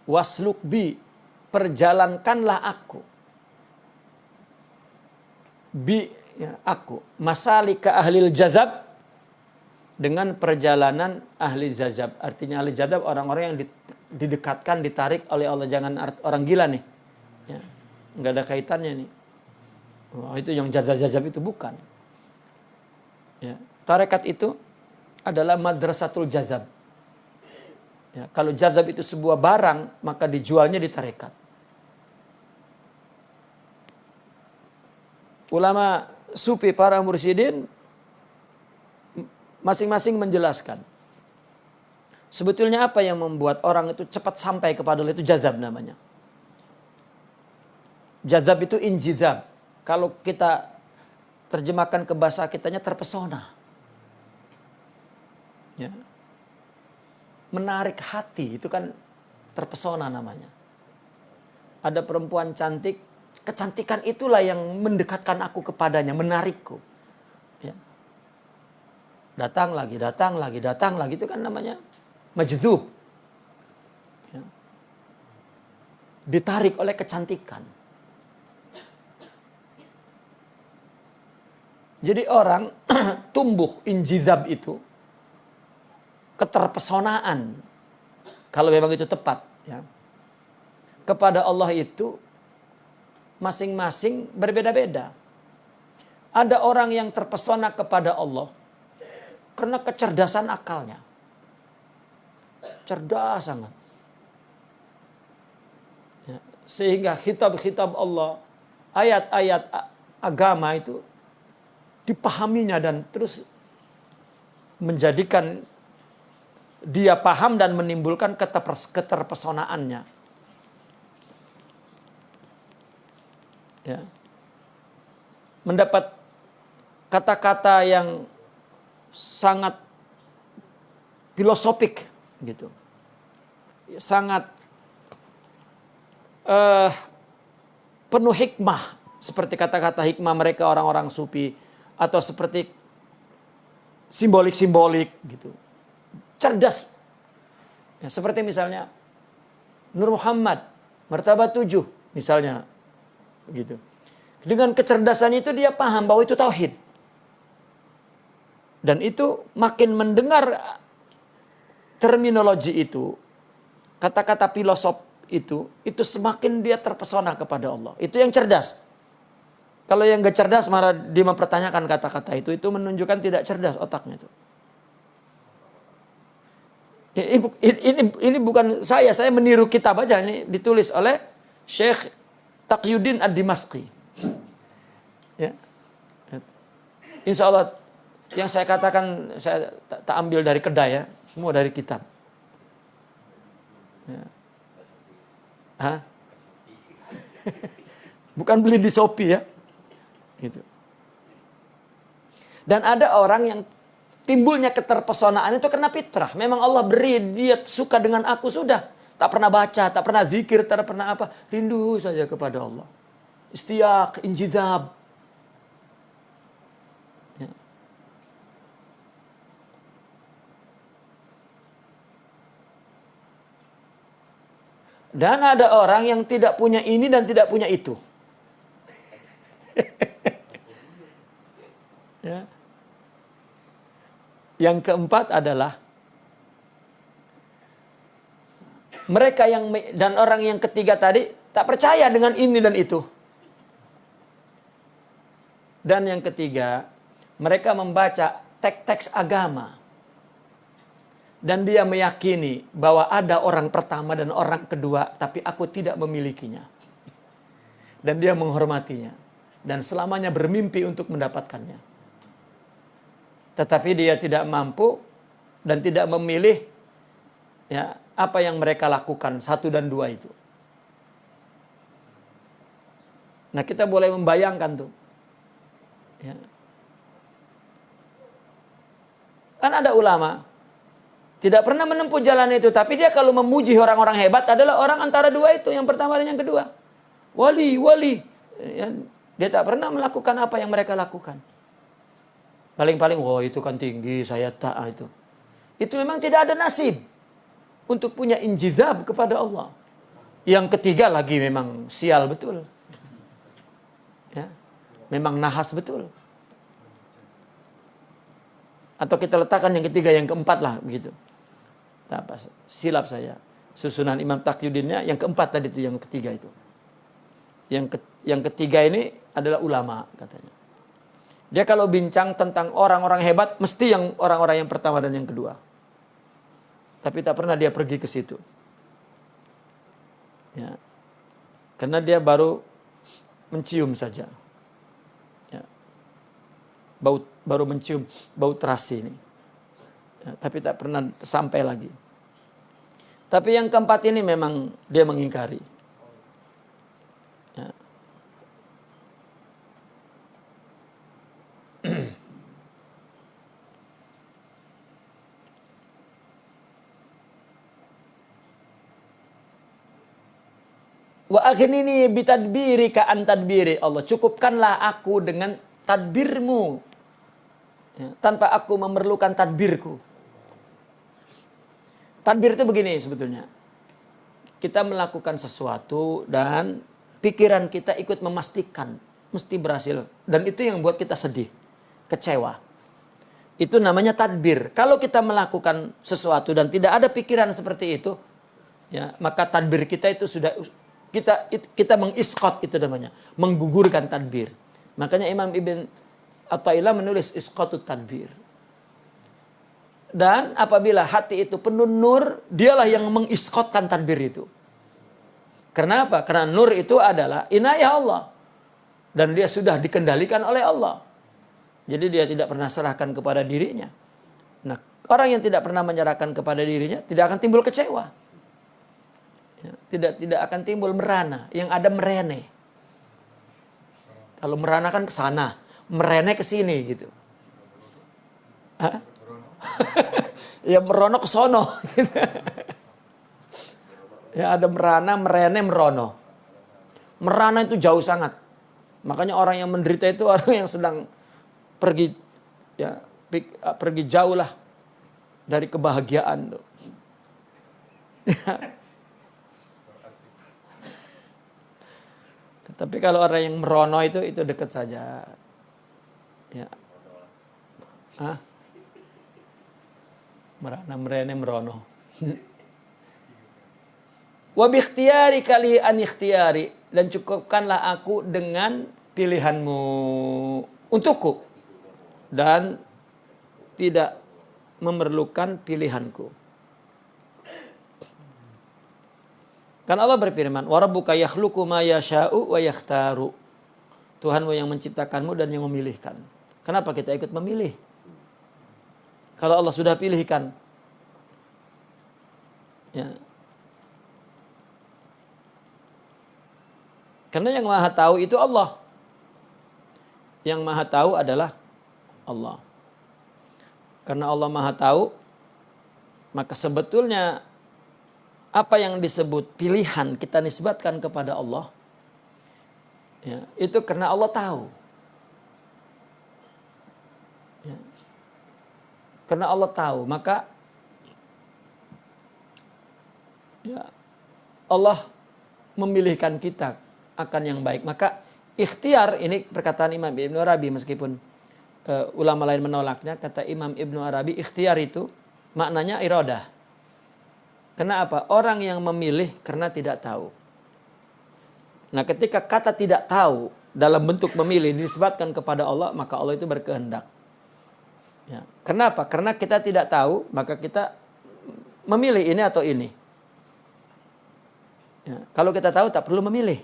Speaker 1: Wasluk bi, perjalankanlah aku. Bi, ya, aku. Masalika ahlil jazab, dengan perjalanan ahli jazab. Artinya ahli jazab orang-orang yang didekatkan, ditarik oleh Allah. Jangan orang gila nih. Ya, nggak ada kaitannya nih. Oh, itu yang jazab itu bukan. Ya, tarekat itu adalah madrasatul jazab. Ya, kalau jazab itu sebuah barang, maka dijualnya di tarekat. Ulama sufi, para mursyidin, masing-masing menjelaskan. Sebetulnya apa yang membuat orang itu cepat sampai kepada Allah, itu jazab namanya. Jazab itu injizab. Kalau kita terjemahkan ke bahasa kitanya, terpesona. Ya. Menarik hati, itu kan terpesona namanya. Ada perempuan cantik, kecantikan itulah yang mendekatkan aku kepadanya, menarikku. Ya. Datang lagi, itu kan namanya majdhub. Ya. Ditarik oleh kecantikan. Jadi orang tumbuh injizab itu, keterpesonaan, kalau memang itu tepat, ya, kepada Allah itu masing-masing berbeda-beda. Ada orang yang terpesona kepada Allah karena kecerdasan akalnya. Cerdas sangat. Ya, sehingga khitab-khitab Allah, ayat-ayat agama itu dipahaminya dan terus menjadikan dia paham dan menimbulkan keterpesonaannya. Ya. Mendapat kata-kata yang sangat filosofik gitu. Sangat penuh hikmah, seperti kata-kata hikmah mereka orang-orang sufi, atau seperti simbolik-simbolik gitu. Cerdas. Ya, seperti misalnya Nur Muhammad, martabat 7 misalnya gitu. Dengan kecerdasan itu dia paham bahwa itu tauhid. Dan itu makin mendengar terminologi itu, kata-kata filosof itu semakin dia terpesona kepada Allah. Itu yang cerdas. Kalau yang gak cerdas malah dia mempertanyakan kata-kata itu menunjukkan tidak cerdas otaknya itu. Ini bukan saya meniru kitab aja, ini ditulis oleh Syekh Taqiyuddin Ad-Dimashqi. Ya. Insya Allah yang saya katakan saya tak ambil dari kedai ya, semua dari kitab. Ya. Hah? Bukan beli di Shopee ya. Gitu. Dan ada orang yang timbulnya keterpesonaan itu karena fitrah. Memang Allah beri, dia suka dengan aku, sudah. Tak pernah baca, tak pernah zikir, tak pernah apa. Rindu saja kepada Allah. Istiaq, injizab. Ya. Dan ada orang yang tidak punya ini dan tidak punya itu. Ya. Yang keempat adalah mereka dan orang yang ketiga tadi tak percaya dengan ini dan itu. Dan yang ketiga, mereka membaca teks-teks agama. Dan dia meyakini bahwa ada orang pertama dan orang kedua, tapi aku tidak memilikinya. Dan dia menghormatinya. Dan selamanya bermimpi untuk mendapatkannya. Tetapi dia tidak mampu dan tidak memilih ya, apa yang mereka lakukan, 1 dan 2 itu. Nah, kita boleh membayangkan tuh. Ya. Kan ada ulama Tidak pernah menempuh jalan itu. Tapi dia kalau memuji orang-orang hebat adalah orang antara dua itu. Yang pertama dan yang kedua. Wali. Ya, dia tak pernah melakukan apa yang mereka lakukan. Paling-paling, itu kan tinggi, saya tak itu. Itu memang tidak ada nasib untuk punya injizab kepada Allah. Yang ketiga lagi memang sial betul. Ya, memang nahas betul. Atau kita letakkan yang ketiga, yang keempat lah begitu. Tak apa, silap saya. Susunan Imam Taqiyuddinnya yang keempat tadi itu, yang ketiga itu. Yang ketiga ini adalah ulama katanya. Dia kalau bincang tentang orang-orang hebat mesti yang orang-orang yang pertama dan yang kedua. Tapi tak pernah dia pergi ke situ. Ya. Karena dia baru mencium saja. Ya. Baru mencium bau terasi ini. Ya, tapi tak pernah sampai lagi. Tapi yang keempat ini memang dia mengingkari. Ya. Wa aghnini bitadbirika an tadbiri. Allah, cukupkanlah aku dengan tadbirmu. Ya, tanpa aku memerlukan tadbirku. Tadbir itu begini sebetulnya. Kita melakukan sesuatu dan pikiran kita ikut memastikan mesti berhasil. Dan itu yang buat kita sedih, kecewa. Itu namanya tadbir. Kalau kita melakukan sesuatu dan tidak ada pikiran seperti itu, ya, maka tadbir kita itu sudah kita mengisqat, itu namanya, menggugurkan tadbir. Makanya Imam Ibn Athaillah menulis isqatut tadbir. Dan apabila hati itu penuh nur, dialah yang mengisqatkan tadbir itu. Kenapa? Karena nur itu adalah inayah Allah. Dan dia sudah dikendalikan oleh Allah. Jadi dia tidak pernah serahkan kepada dirinya. Nah, orang yang tidak pernah menyerahkan kepada dirinya tidak akan timbul kecewa. Ya, tidak akan timbul merana. Yang ada merene. Kalau merana kan ke sana, merene ke sini gitu. Hah? Ya merono ke sono. Ya ada merana, merene, merono. Merana itu jauh sangat. Makanya orang yang menderita itu orang yang sedang pergi jauh lah dari kebahagiaan tuh. Tapi kalau orang yang merono itu dekat saja. Ya. Hah? Merana, merene, merono. Wa bi ikhtiyari kali an ikhtiyari, dan cukupkanlah aku dengan pilihanmu untukku dan tidak memerlukan pilihanku. Kan Allah berfirman, wa rabbuka yakhluqu ma yasha'u wa yakhtaru. Tuhanmu yang menciptakanmu dan yang memilihkan. Kenapa kita ikut memilih? Kalau Allah sudah pilihkan. Ya. Karena yang maha tahu itu Allah. Yang maha tahu adalah Allah. Karena Allah maha tahu, maka sebetulnya apa yang disebut pilihan kita nisbatkan kepada Allah, ya, itu karena Allah tahu. Ya. Karena Allah tahu, maka ya, Allah memilihkan kita akan yang baik. Maka ikhtiar, ini perkataan Imam Ibn Arabi, meskipun ulama lain menolaknya, kata Imam Ibn Arabi, ikhtiar itu maknanya iradah. Kenapa? Orang yang memilih karena tidak tahu. Nah, ketika kata tidak tahu dalam bentuk memilih dinisbatkan kepada Allah, maka Allah itu berkehendak. Ya. Kenapa? Karena kita tidak tahu, maka kita memilih ini atau ini. Ya. Kalau kita tahu, tak perlu memilih.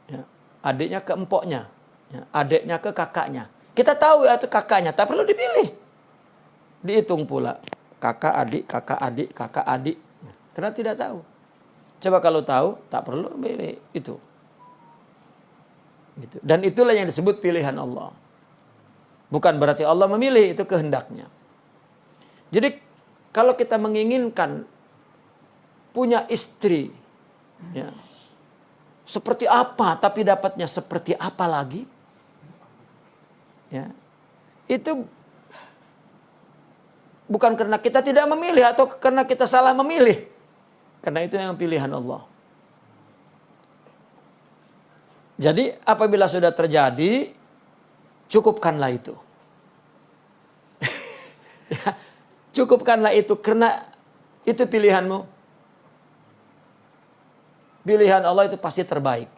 Speaker 1: Ya. Adiknya ke empoknya, ya. Adiknya ke kakaknya. Kita tahu ya itu kakaknya, tak perlu dipilih. Dihitung pula. Kakak, adik, kakak, adik, kakak, adik. Karena tidak tahu. Coba kalau tahu, tak perlu memilih itu. Gitu. Dan itulah yang disebut pilihan Allah. Bukan berarti Allah memilih, itu kehendaknya. Jadi kalau kita menginginkan punya istri, ya, seperti apa tapi dapatnya seperti apa lagi, ya, itu bukan karena kita tidak memilih atau karena kita salah memilih, karena itu yang pilihan Allah. Jadi apabila sudah terjadi, cukupkanlah itu. Ya, cukupkanlah itu karena itu pilihanmu. Pilihan Allah itu pasti terbaik.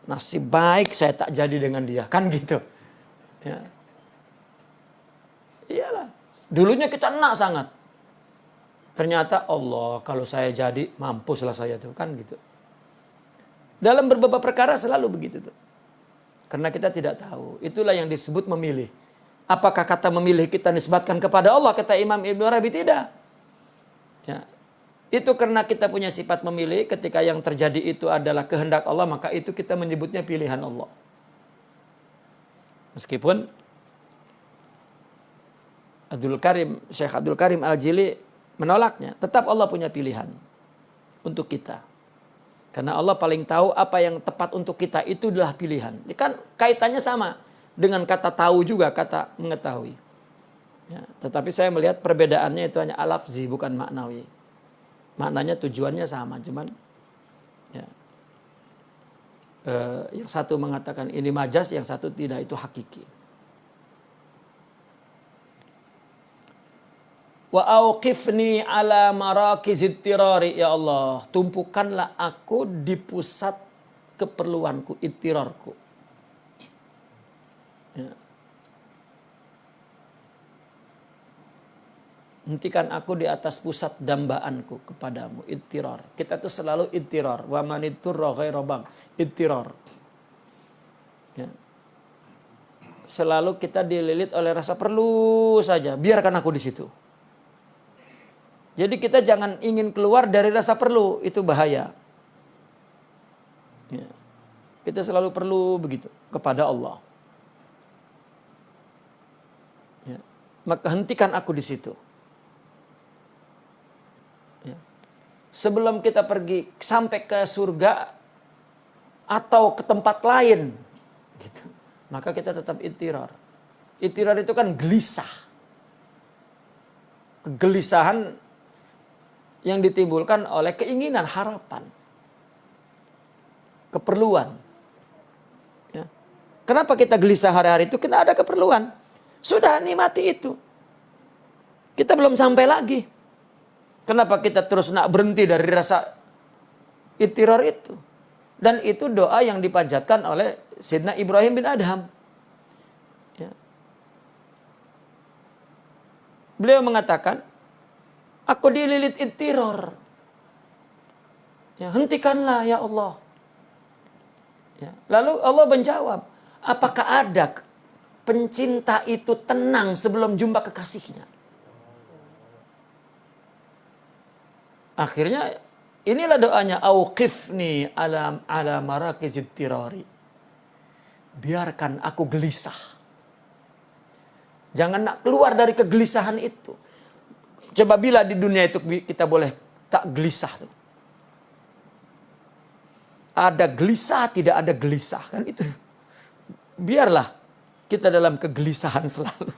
Speaker 1: Nasib baik saya tak jadi dengan dia, kan gitu. Ya. Iyalah. Dulunya kita enak sangat. Ternyata Allah, kalau saya jadi mampuslah saya tuh, kan gitu. Dalam beberapa perkara selalu begitu tuh. Karena kita tidak tahu. Itulah yang disebut memilih. Apakah kata memilih kita nisbatkan kepada Allah? Kata Imam Ibn Arabi, tidak. Ya. Itu karena kita punya sifat memilih. Ketika yang terjadi itu adalah kehendak Allah, maka itu kita menyebutnya pilihan Allah. Meskipun Syekh Abdul Karim Al-Jili menolaknya. Tetap Allah punya pilihan untuk kita. Karena Allah paling tahu apa yang tepat untuk kita, itu adalah pilihan. Ini kan kaitannya sama dengan kata tahu juga, kata mengetahui. Ya, tetapi saya melihat perbedaannya itu hanya alafzi, bukan maknawi. Maknanya tujuannya sama, cuman ya, yang satu mengatakan ini majas, yang satu tidak, itu hakiki. Wa auqifni ala marakizit tirari, ya Allah, tumpukanlah aku di pusat keperluanku, ittirarku. Ya. Hentikan aku di atas pusat dambaanku kepadamu, ittirar. Kita tuh selalu ittirar. Wa man itturra ghaira bag, ittirar. Ya. Selalu kita dililit oleh rasa perlu saja, biarkan aku di situ. Jadi kita jangan ingin keluar dari rasa perlu, itu bahaya. Ya. Kita selalu perlu begitu kepada Allah. Ya. Maka hentikan aku di situ. Ya. Sebelum kita pergi sampai ke surga atau ke tempat lain, gitu, maka kita tetap ittirar. Ittirar itu kan gelisah. Kegelisahan yang ditimbulkan oleh keinginan, harapan, keperluan. Ya. Kenapa kita gelisah hari-hari itu? Kita ada keperluan. Sudah nikmati itu. Kita belum sampai lagi. Kenapa kita terus nak berhenti dari rasa ittirar itu? Dan itu doa yang dipanjatkan oleh Sayyidina Ibrahim bin Adham. Ya. Beliau mengatakan, aku dililit ittirar. Ya, hentikanlah ya Allah. Ya. Lalu Allah menjawab, apakah ada pencinta itu tenang sebelum jumpa kekasihnya? Akhirnya inilah doanya, auqifni ala marakizit tirari. Biarkan aku gelisah. Jangan nak keluar dari kegelisahan itu. Coba bila di dunia itu kita boleh tak gelisah tuh. Ada gelisah, tidak ada gelisah, kan itu. Biarlah kita dalam kegelisahan selalu.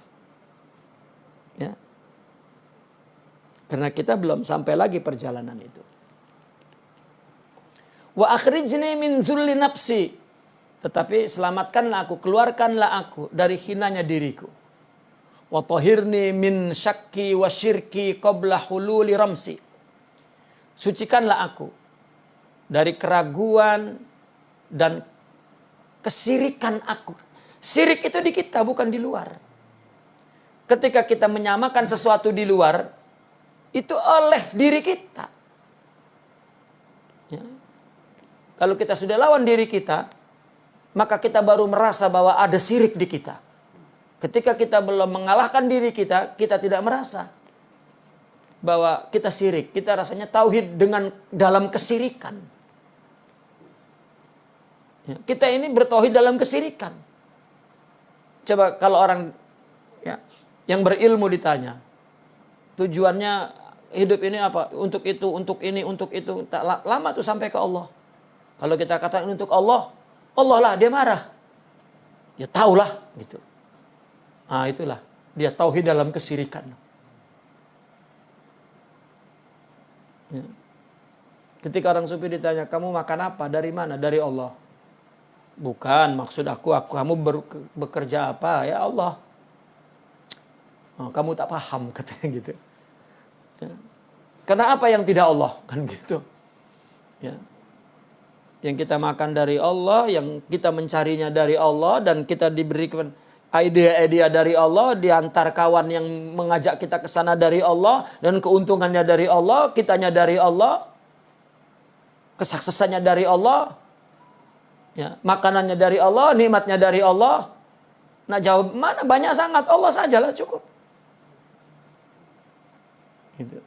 Speaker 1: Ya. Karena kita belum sampai lagi perjalanan itu. Wa akhrijni min zulli nafsi. Tetapi selamatkanlah aku, keluarkanlah aku dari hinanya diriku. Wa tahhirni min syakki wa syirki qabla hululi ramsi. Sucikanlah aku dari keraguan dan kesirikan aku. Sirik itu di kita, bukan di luar. Ketika kita menyamakan sesuatu di luar, itu oleh diri kita. Ya. Kalau kita sudah lawan diri kita, maka kita baru merasa bahwa ada sirik di kita. Ketika kita belum mengalahkan diri kita, kita tidak merasa bahwa kita sirik. Kita rasanya tauhid dengan dalam kesirikan. Ya, kita ini bertauhid dalam kesirikan. Coba kalau orang ya, yang berilmu ditanya, tujuannya hidup ini apa? Untuk itu, untuk ini, untuk itu. Tak lama tuh sampai ke Allah. Kalau kita katakan untuk Allah, Allah lah dia marah. Ya taulah gitu. Ah itulah dia tauhid dalam kesirikan. Ya. Ketika orang sufi ditanya, kamu makan apa? Dari mana? Dari Allah. Bukan, maksud aku kamu bekerja apa? Ya Allah. Oh, kamu tak paham katanya gitu. Ya. Karena apa yang tidak Allah? Kan gitu. Ya. Yang kita makan dari Allah, yang kita mencarinya dari Allah, dan kita diberikan ide-ide dari Allah, diantar kawan yang mengajak kita ke sana dari Allah, dan keuntungannya dari Allah, kitanya dari Allah, kesuksesannya dari Allah, ya, makanannya dari Allah, nikmatnya dari Allah. Nah jawab mana? Banyak sangat, Allah sajalah cukup. Gitu.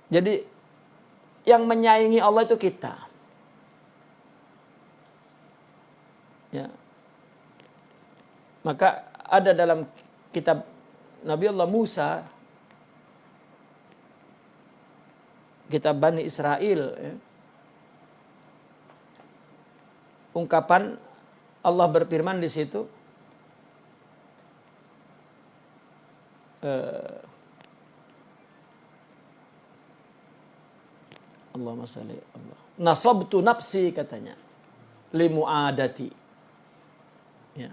Speaker 1: Jadi yang menyaingi Allah itu kita. Ya. Maka ada dalam kitab Nabi Allah Musa, kitab Bani Israel, ya, ungkapan Allah berfirman di situ, Allahumma shalli Allah. Nasabtu nafsi katanya limuadati. Ya.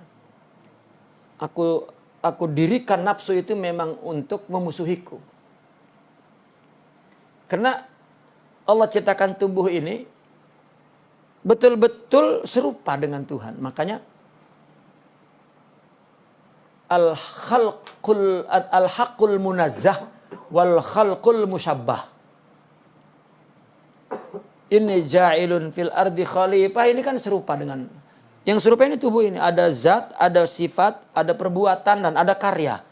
Speaker 1: Aku dirikan nafsu itu memang untuk memusuhiku. Karena Allah ciptakan tubuh ini betul-betul serupa dengan Tuhan. Makanya al-haqqul munazzah wal khalqul musyabbah. Ini ja'ilun fil ardi khalifah, ini kan serupa dengan, yang serupa ini tubuh ini, ada zat, ada sifat, ada perbuatan, dan ada karya.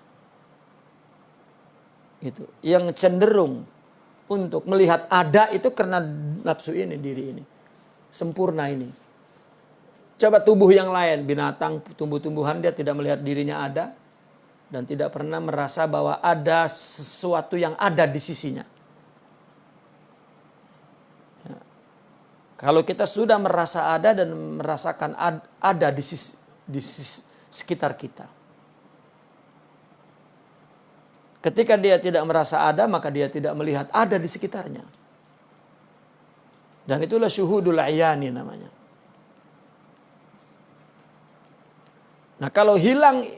Speaker 1: Gitu. Yang cenderung untuk melihat ada itu karena nafsu ini, diri ini. Sempurna ini. Coba tubuh yang lain, binatang, tumbuh-tumbuhan, dia tidak melihat dirinya ada, dan tidak pernah merasa bahwa ada sesuatu yang ada di sisinya. Kalau kita sudah merasa ada dan merasakan ada di sekitar kita. Ketika dia tidak merasa ada, maka dia tidak melihat ada di sekitarnya. Dan itulah syuhudul ayani namanya. Nah kalau hilang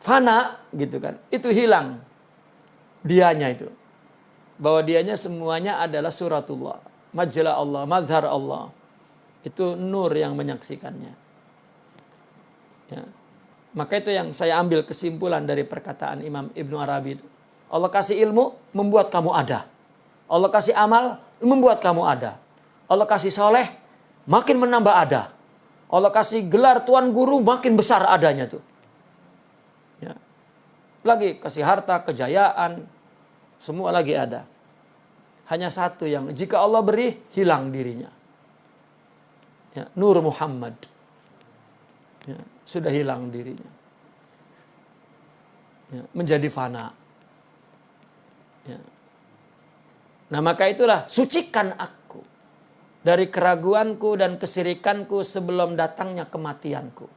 Speaker 1: fana gitu kan, itu hilang dianya itu. Bahwa dianya semuanya adalah suratullah. Majalah Allah, mazhar Allah. Itu nur yang menyaksikannya. Ya. Maka itu yang saya ambil kesimpulan dari perkataan Imam Ibnu Arabi itu. Allah kasih ilmu, membuat kamu ada. Allah kasih amal, membuat kamu ada. Allah kasih soleh, makin menambah ada. Allah kasih gelar tuan guru, makin besar adanya tuh. Ya. Lagi kasih harta, kejayaan, semua lagi ada. Hanya satu yang jika Allah beri, hilang dirinya. Ya, Nur Muhammad. Ya, sudah hilang dirinya. Ya, menjadi fana. Ya. Nah maka itulah, sucikan aku dari keraguanku dan kesirikanku sebelum datangnya kematianku.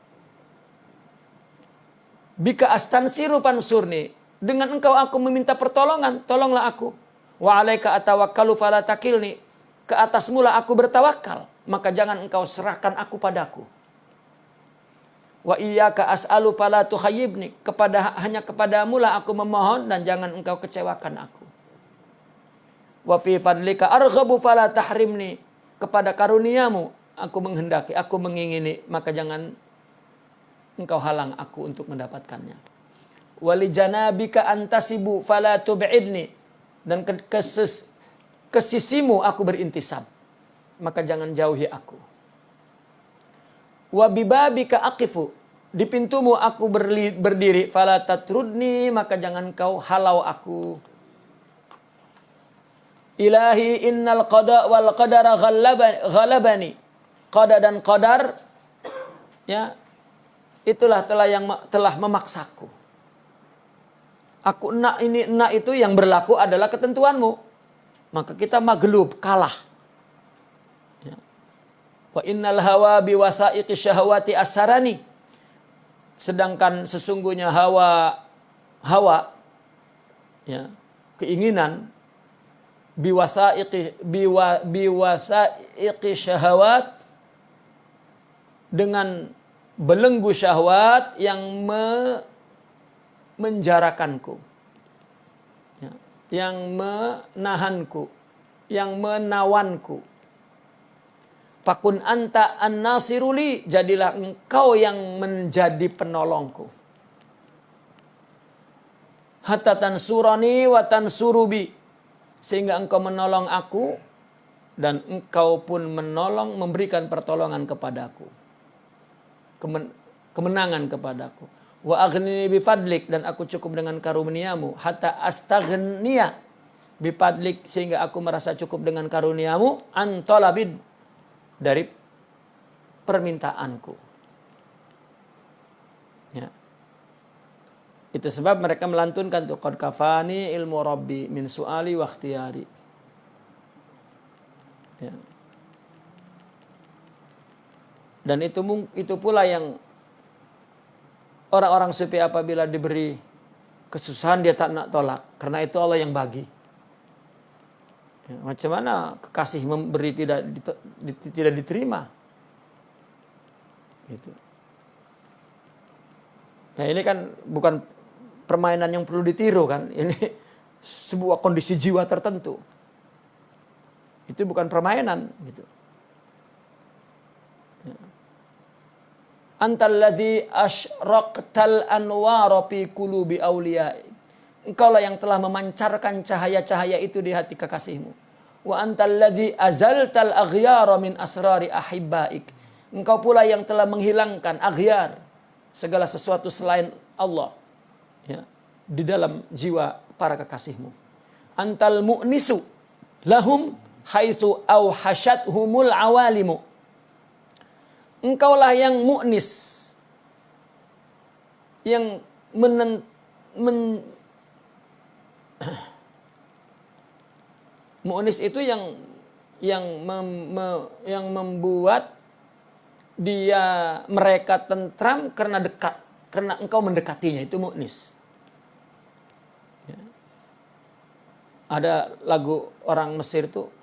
Speaker 1: Bika astansiru pansurni. Dengan engkau aku meminta pertolongan, tolonglah aku. Wa alaika atawakkalu fala takilni. Ke atasmu lah aku bertawakal, maka jangan engkau serahkan aku padaku. Wa iyyaka as'alu fala tuhayyibni. Hanya kepadamu lah aku memohon dan jangan engkau kecewakan aku. Wa fi fadlika arghabu fala tahrimni. Kepada karuniamu aku menghendaki, aku mengingini, maka jangan engkau halang aku untuk mendapatkannya. Wa li janabika antasibu fala tub'idni. Dan ke sisimu aku berintisab, maka jangan jauhi aku. Wa bibabika aqifu. Di pintumu aku berdiri, fala tatrudni, maka jangan kau halau aku. Ilahi innal qada wal qadara ghalabani. Qada dan qadar, ya, itulah yang telah memaksaku. Aku enak ini enak itu yang berlaku adalah ketentuanmu. Maka kita maglub, kalah. Ya. Wa innal hawa biwasaiqi syahawati asharani. Sedangkan sesungguhnya hawa ya, keinginan biwasaiqi syahawat, dengan belenggu syahwat yang menjarakanku, ya, yang menahanku, yang menawanku. Fakun anta an-nasiruli, jadilah engkau yang menjadi penolongku. Hatta tansurani wa tansurubi, sehingga engkau menolong aku dan engkau pun menolong, memberikan pertolongan kepadaku, kemenangan kepadaku. Wa aghnini bifadlik, dan aku cukup dengan karuniamu. Hatta astaghniya bifadlik, sehingga aku merasa cukup dengan karuniamu. Antolabid, dari permintaanku. Ya. Itu sebab mereka melantunkan tuh, qad kafani ilmu rabbi min su'ali wa ikhtiyari. Ya. Dan itu pula yang orang-orang sufi apabila diberi kesusahan dia tak nak tolak, karena itu Allah yang bagi. Ya, macam mana kekasih memberi tidak diterima? Gitu. Nah, ini kan bukan permainan yang perlu ditiru kan? Ini sebuah kondisi jiwa tertentu. Itu bukan permainan gitu. Ya. Antalladzi asyraqtal anwara fi qulubi awliyaik. Engkaulah yang telah memancarkan cahaya-cahaya itu di hati kekasihmu. Wa antalladzi azaltal aghyara min asrari ahibbaik. Engkau pula yang telah menghilangkan aghyar, segala sesuatu selain Allah, ya, di dalam jiwa para kekasihmu. Antal mu'nisu lahum haitsu auhasyathumul awalimu. Engkaulah yang mu'nis, yang mu'nis itu yang membuat mereka tentram karena dekat, karena engkau mendekatinya, itu mu'nis. Ya. Ada lagu orang Mesir tuh,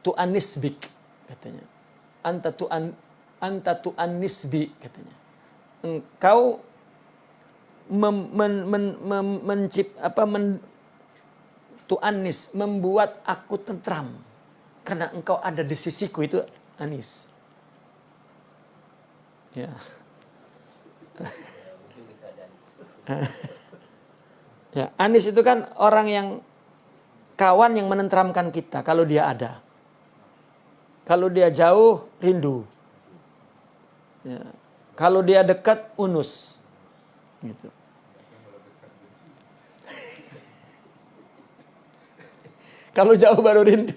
Speaker 1: tu'anisbik katanya. Anta tu'anisbi katanya. Engkau tu'anis, membuat aku tentram karena engkau ada di sisiku, itu anis. Ya. Ya, anis itu kan orang yang kawan yang menenteramkan kita kalau dia ada. Kalau dia jauh, rindu. Ya. Kalau dia dekat, unus. Gitu. Kalau jauh baru rindu.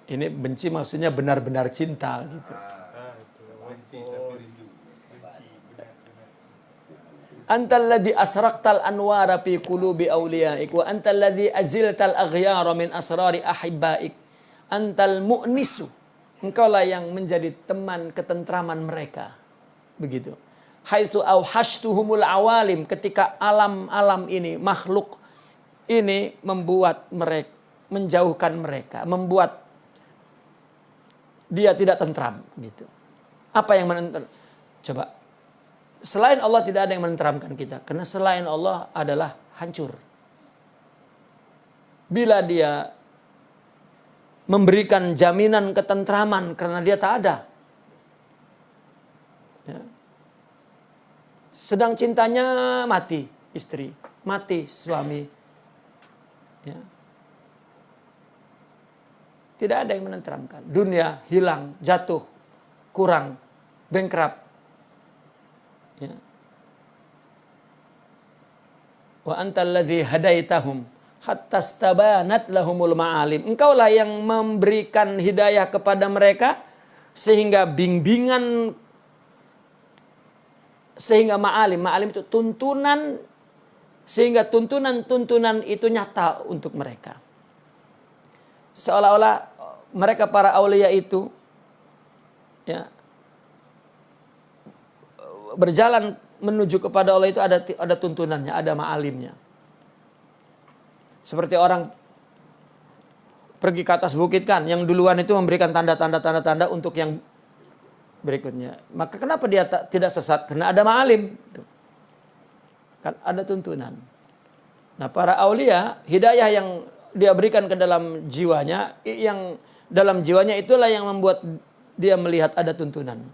Speaker 1: Ini benci maksudnya benar-benar cinta gitu. Antal ladzi asraqtal anwara fi qulubi awliyaik wa antal ladzi aziltal aghyara min asrari ahibbaik. Antal mu'nisu. Engkaulah yang menjadi teman ketentraman mereka. Begitu. Haitsu auhashtuhumul awalim, ketika alam-alam ini, makhluk ini membuat mereka, menjauhkan mereka, membuat dia tidak tentram gitu. Apa yang menentram? Coba, selain Allah tidak ada yang menenteramkan kita, karena selain Allah adalah hancur. Bila dia memberikan jaminan ketentraman karena dia tak ada, ya. Sedang cintanya mati istri, mati suami, ya. Tidak ada yang menenteramkan. Dunia hilang, jatuh, kurang, bankrupt. Ya. Wa antal ladzi hadaitahum hatta stabanat lahumul ma'alim. Engkaulah yang memberikan hidayah kepada mereka Sehingga bimbingan, sehingga ma'alim itu tuntunan, sehingga tuntunan itu nyata untuk mereka. Seolah-olah mereka para aulia itu ya, berjalan menuju kepada Allah itu ada tuntunannya, ada ma'alimnya. Seperti orang pergi ke atas bukit kan, yang duluan itu memberikan tanda-tanda untuk yang berikutnya. Maka kenapa dia tidak sesat? Karena ada ma'alim. Kan ada tuntunan. Nah, para aulia, hidayah yang dia berikan ke dalam jiwanya, yang dalam jiwanya itulah yang membuat dia melihat ada tuntunan.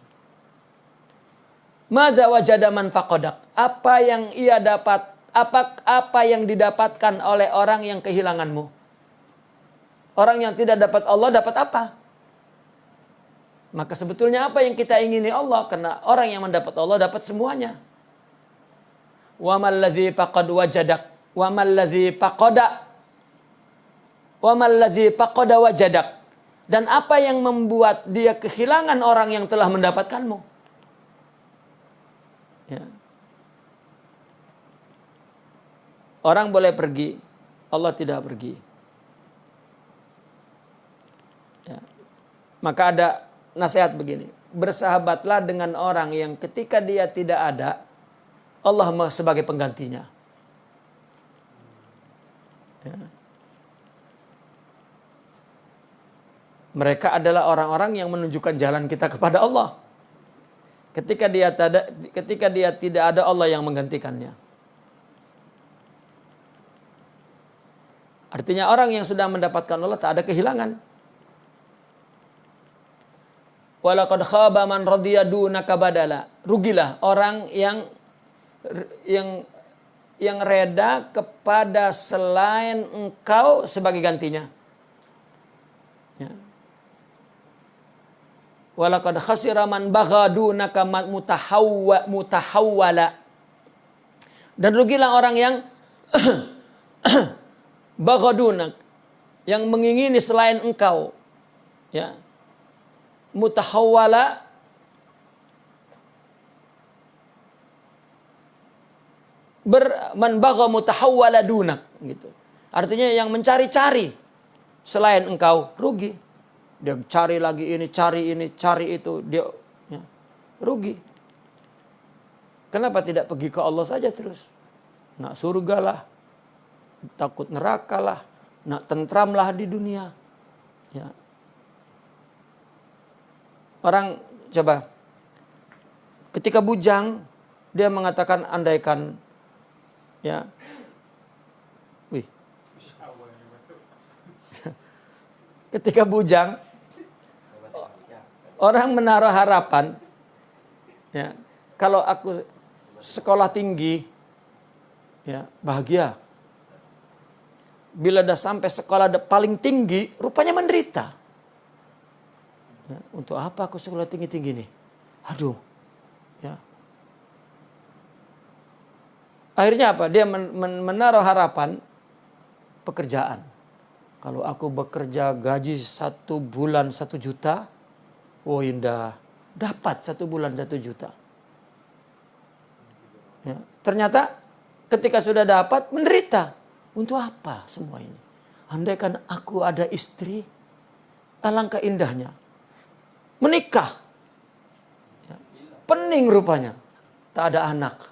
Speaker 1: Maza wajada man faqadak. Apa yang ia dapat, apa yang didapatkan oleh orang yang kehilanganmu? Orang yang tidak dapat Allah dapat apa? Maka sebetulnya apa yang kita ingini Allah? Karena orang yang mendapat Allah dapat semuanya. Wa mal ladzi faqad wajadak, wa mal ladzi faqada, wa mal ladzi faqada wajadak. Dan apa yang membuat dia kehilangan orang yang telah mendapatkanmu? Ya. Orang boleh pergi, Allah tidak pergi. Ya. Maka ada nasihat begini, bersahabatlah dengan orang yang ketika dia tidak ada, Allah sebagai penggantinya. Ya. Mereka adalah orang-orang yang menunjukkan jalan kita kepada Allah. Ketika dia tidak ada, Allah yang menggantikannya. Artinya orang yang sudah mendapatkan Allah tak ada kehilangan. Walaqad khaba man radiya dunaka badala. Rugilah orang yang reda kepada selain engkau sebagai gantinya. Ya. Walaqad khasira man bagha dunaka mutahawwala. Dan rugilah orang yang baghadunak, yang mengingini selain engkau. Ya. Mutahawwala, man bagha mutahawwala dunak gitu. Artinya yang mencari-cari selain engkau rugi. Dia cari lagi ini, cari itu, dia ya, rugi. Kenapa tidak pergi ke Allah saja terus? Nak surga lah, takut neraka lah, nak tentram lah di dunia. Ya. Orang coba, ketika bujang, dia mengatakan andaikan, ya, wih, ketika bujang, orang menaruh harapan, ya, kalau aku sekolah tinggi, ya, bahagia. Bila dah sampai sekolah paling tinggi, rupanya menderita. Ya, untuk apa aku sekolah tinggi-tinggi nih? Aduh, ya. Akhirnya apa? Dia menaruh harapan pekerjaan. Kalau aku bekerja gaji 1 bulan 1 juta, oh indah, dapat 1 bulan 1 juta. Ya, ternyata ketika sudah dapat menderita. Untuk apa semua ini? Andaikan aku ada istri, alangkah indahnya. Menikah, ya, pening rupanya, tak ada anak.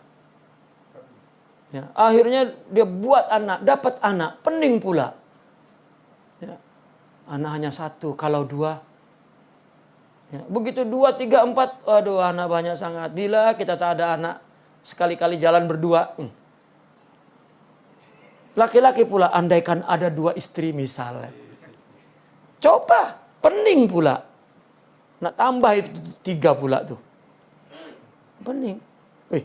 Speaker 1: Ya, akhirnya dia buat anak, dapat anak, pening pula. Ya, anak hanya 1, kalau 2. Ya, begitu 2, 3, 4, aduh anak banyak sangat. Bila kita tak ada anak, sekali-kali jalan berdua. Laki-laki pula, andaikan ada 2 istri misalnya. Coba, pening pula. Nak tambah itu 3 pula tuh. Pening. Wih.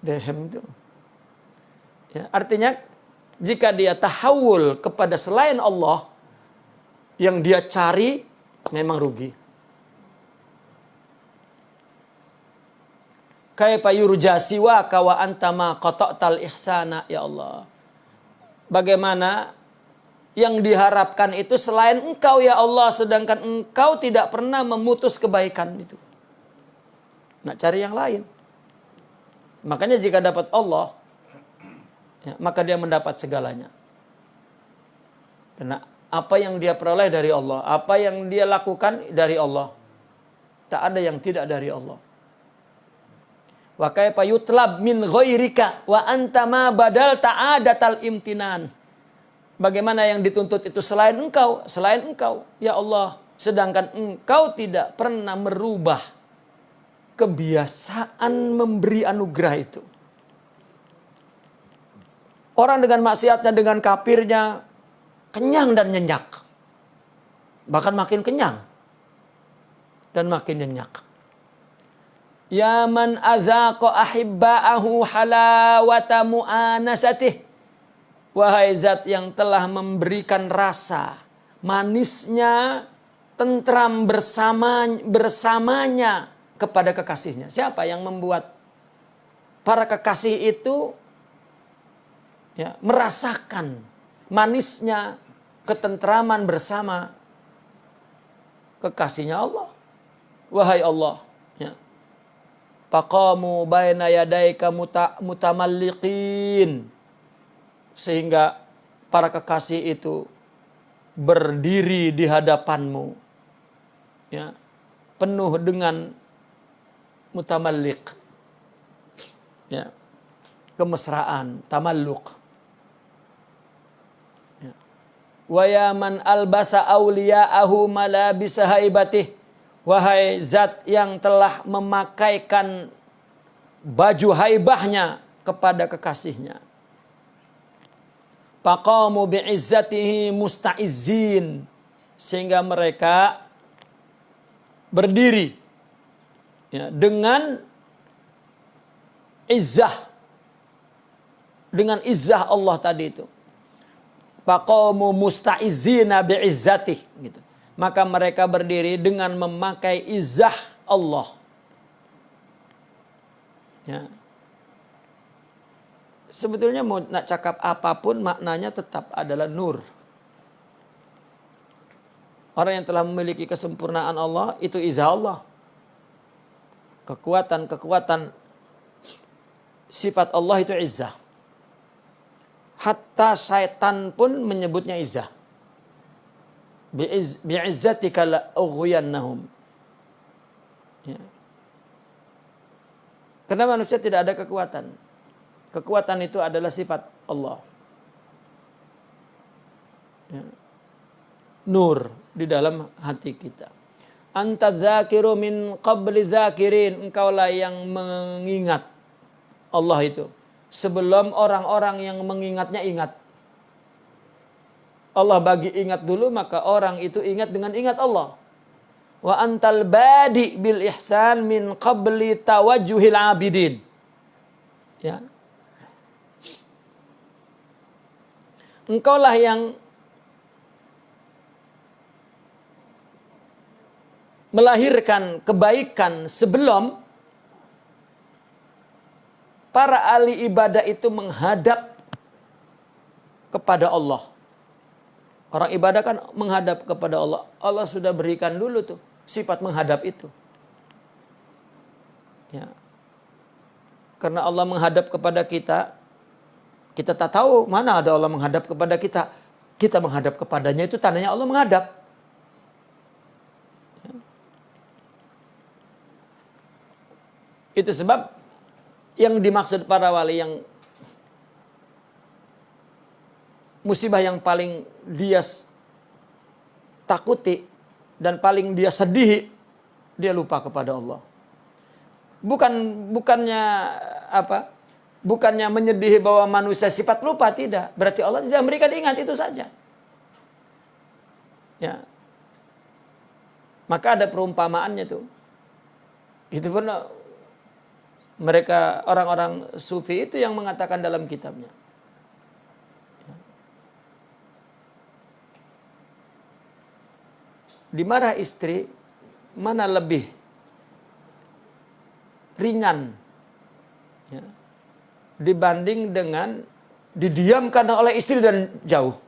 Speaker 1: Dehem tuh. Ya, artinya, jika dia tahawul kepada selain Allah, yang dia cari, memang rugi. Kaifa yurja siwaka wa anta ma qata'tal ihsana, ya Allah. Bagaimana yang diharapkan itu selain Engkau ya Allah, sedangkan Engkau tidak pernah memutus kebaikan itu. Nak cari yang lain. Makanya jika dapat Allah, ya, maka dia mendapat segalanya. Karena apa yang dia peroleh dari Allah, apa yang dia lakukan dari Allah, tak ada yang tidak dari Allah. Wa kaifa yutlab min ghairika wa anta ma badal ta'adatal imtinan. Bagaimana yang dituntut itu selain Engkau, ya Allah, sedangkan Engkau tidak pernah merubah kebiasaan memberi anugerah itu. Orang dengan maksiatnya, dengan kafirnya, kenyang dan nyenyak. Bahkan makin kenyang dan makin nyenyak. Ya man azaqa ahibba'ahu halawata mu'anasatih. Wahai zat yang telah memberikan rasa manisnya tentram bersamanya kepada kekasihnya. Siapa yang membuat para kekasih itu ya, merasakan manisnya ketentraman bersama kekasihnya Allah? Wahai Allah, ya. Faqamu baina yadaika mutamalliqin. Sehingga para kekasih itu berdiri di hadapanmu, ya, penuh dengan mutamalliq, ya, kemesraan, tamalluk. Ya. Wa ya man albasa awliya'ahu malabisa haibatih. Wahai zat yang telah memakaikan baju haibahnya kepada kekasihnya. Faqamu bi'izzatihi musta'izzin. Sehingga mereka berdiri, ya, dengan izzah. Dengan izzah Allah tadi itu. Faqamu musta'izzina bi'izzatih. Gitu. Maka mereka berdiri dengan memakai izzah Allah. Ya. Sebetulnya mau nak cakap apapun maknanya tetap adalah nur. Orang yang telah memiliki kesempurnaan Allah itu izah Allah. Kekuatan sifat Allah itu izzah. Hatta syaitan pun menyebutnya izzah. Bi'izzatika la'ughwiyannahum. Ya. Karena manusia tidak ada kekuatan. Kekuatan itu adalah sifat Allah. Ya. Nur di dalam hati kita. Anta dzakiru min qabli dzakirin. Engkaulah yang mengingat Allah itu sebelum orang-orang yang mengingatnya ingat. Allah bagi ingat dulu, maka orang itu ingat dengan ingat Allah. Wa antal badi bil ihsan min qabli tawajjuhil abidin. Ya. Engkaulah yang melahirkan kebaikan sebelum para ahli ibadah itu menghadap kepada Allah. Orang ibadah kan menghadap kepada Allah. Allah sudah berikan dulu tuh sifat menghadap itu. Ya. Karena Allah menghadap kepada kita, kita tak tahu mana ada Allah menghadap kepada kita. Kita menghadap kepadanya itu tandanya Allah menghadap. Ya. Itu sebab yang dimaksud para wali, yang musibah yang paling dia takuti dan paling dia sedih, dia lupa kepada Allah. Bukannya menyedihi bahwa manusia sifat lupa, tidak. Berarti Allah tidak memberikan ingat, itu saja. Ya. Maka ada perumpamaannya tuh. Itu pun mereka orang-orang sufi itu yang mengatakan dalam kitabnya. Ya. Dimarah istri, mana lebih ringan, ya, dibanding dengan didiamkan oleh istri dan jauh.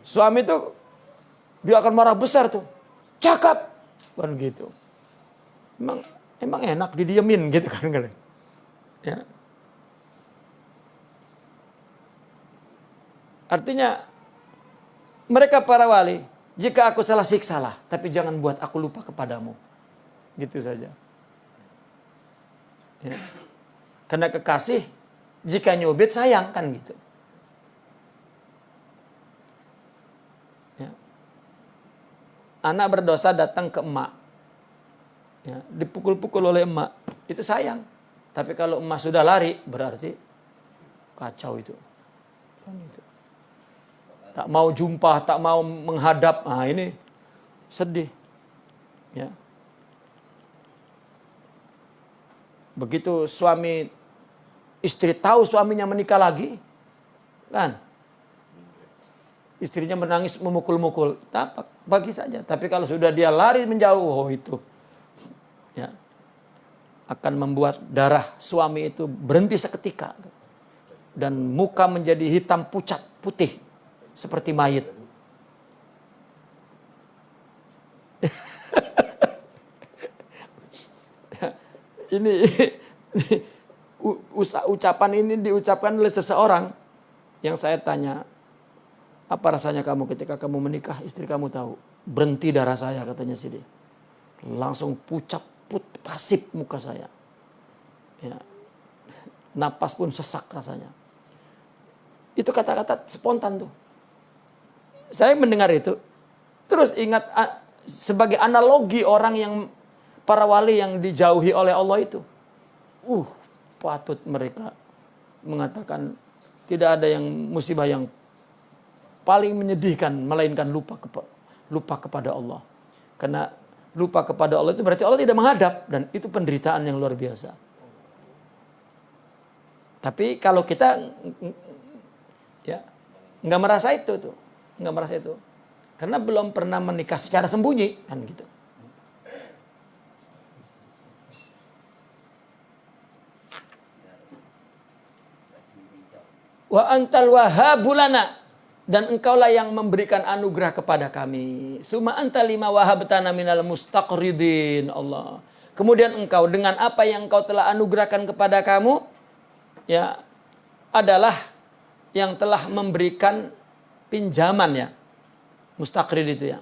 Speaker 1: Suami tuh dia akan marah besar tuh. Cakap. Kan gitu. Emang enak didiemin gitu kan. Ya. Artinya mereka para wali, jika aku salah siksalah, tapi jangan buat aku lupa kepadamu. Gitu saja. Ya. Karena kekasih, jika nyubit sayang kan gitu. Ya. Anak berdosa datang ke emak. Ya. Dipukul-pukul oleh emak. Itu sayang. Tapi kalau emak sudah lari, berarti kacau itu. Kan itu. Tak mau jumpa, tak mau menghadap. Nah ini sedih. Ya. Begitu suami, istri tahu suaminya menikah lagi, kan? Istrinya menangis memukul-mukul, tak bagi saja. Tapi kalau sudah dia lari menjauh, oh itu, ya, akan membuat darah suami itu berhenti seketika dan muka menjadi hitam pucat putih seperti mayit. Ini ucapan ini diucapkan oleh seseorang yang saya tanya, apa rasanya kamu ketika kamu menikah, istri kamu tahu? Berhenti darah saya, katanya sih dia. Langsung pucat, pasif muka saya. Ya. Napas pun sesak rasanya. Itu kata-kata spontan tuh. Saya mendengar itu, terus ingat sebagai analogi orang yang para wali yang dijauhi oleh Allah itu. Patut mereka mengatakan tidak ada yang musibah yang paling menyedihkan melainkan lupa kepada Allah. Karena lupa kepada Allah itu berarti Allah tidak menghadap, dan itu penderitaan yang luar biasa. Tapi kalau kita ya nggak merasa itu tuh, nggak merasa itu, karena belum pernah menikah secara sembunyi kan gitu. Wa antal wahhabulana, dan engkaulah yang memberikan anugerah kepada kami. Suma anta lima wahabtana minal mustaqridin, Allah. Kemudian engkau dengan apa yang engkau telah anugerahkan kepada kamu, ya, adalah yang telah memberikan pinjaman, ya. Mustaqrid itu ya.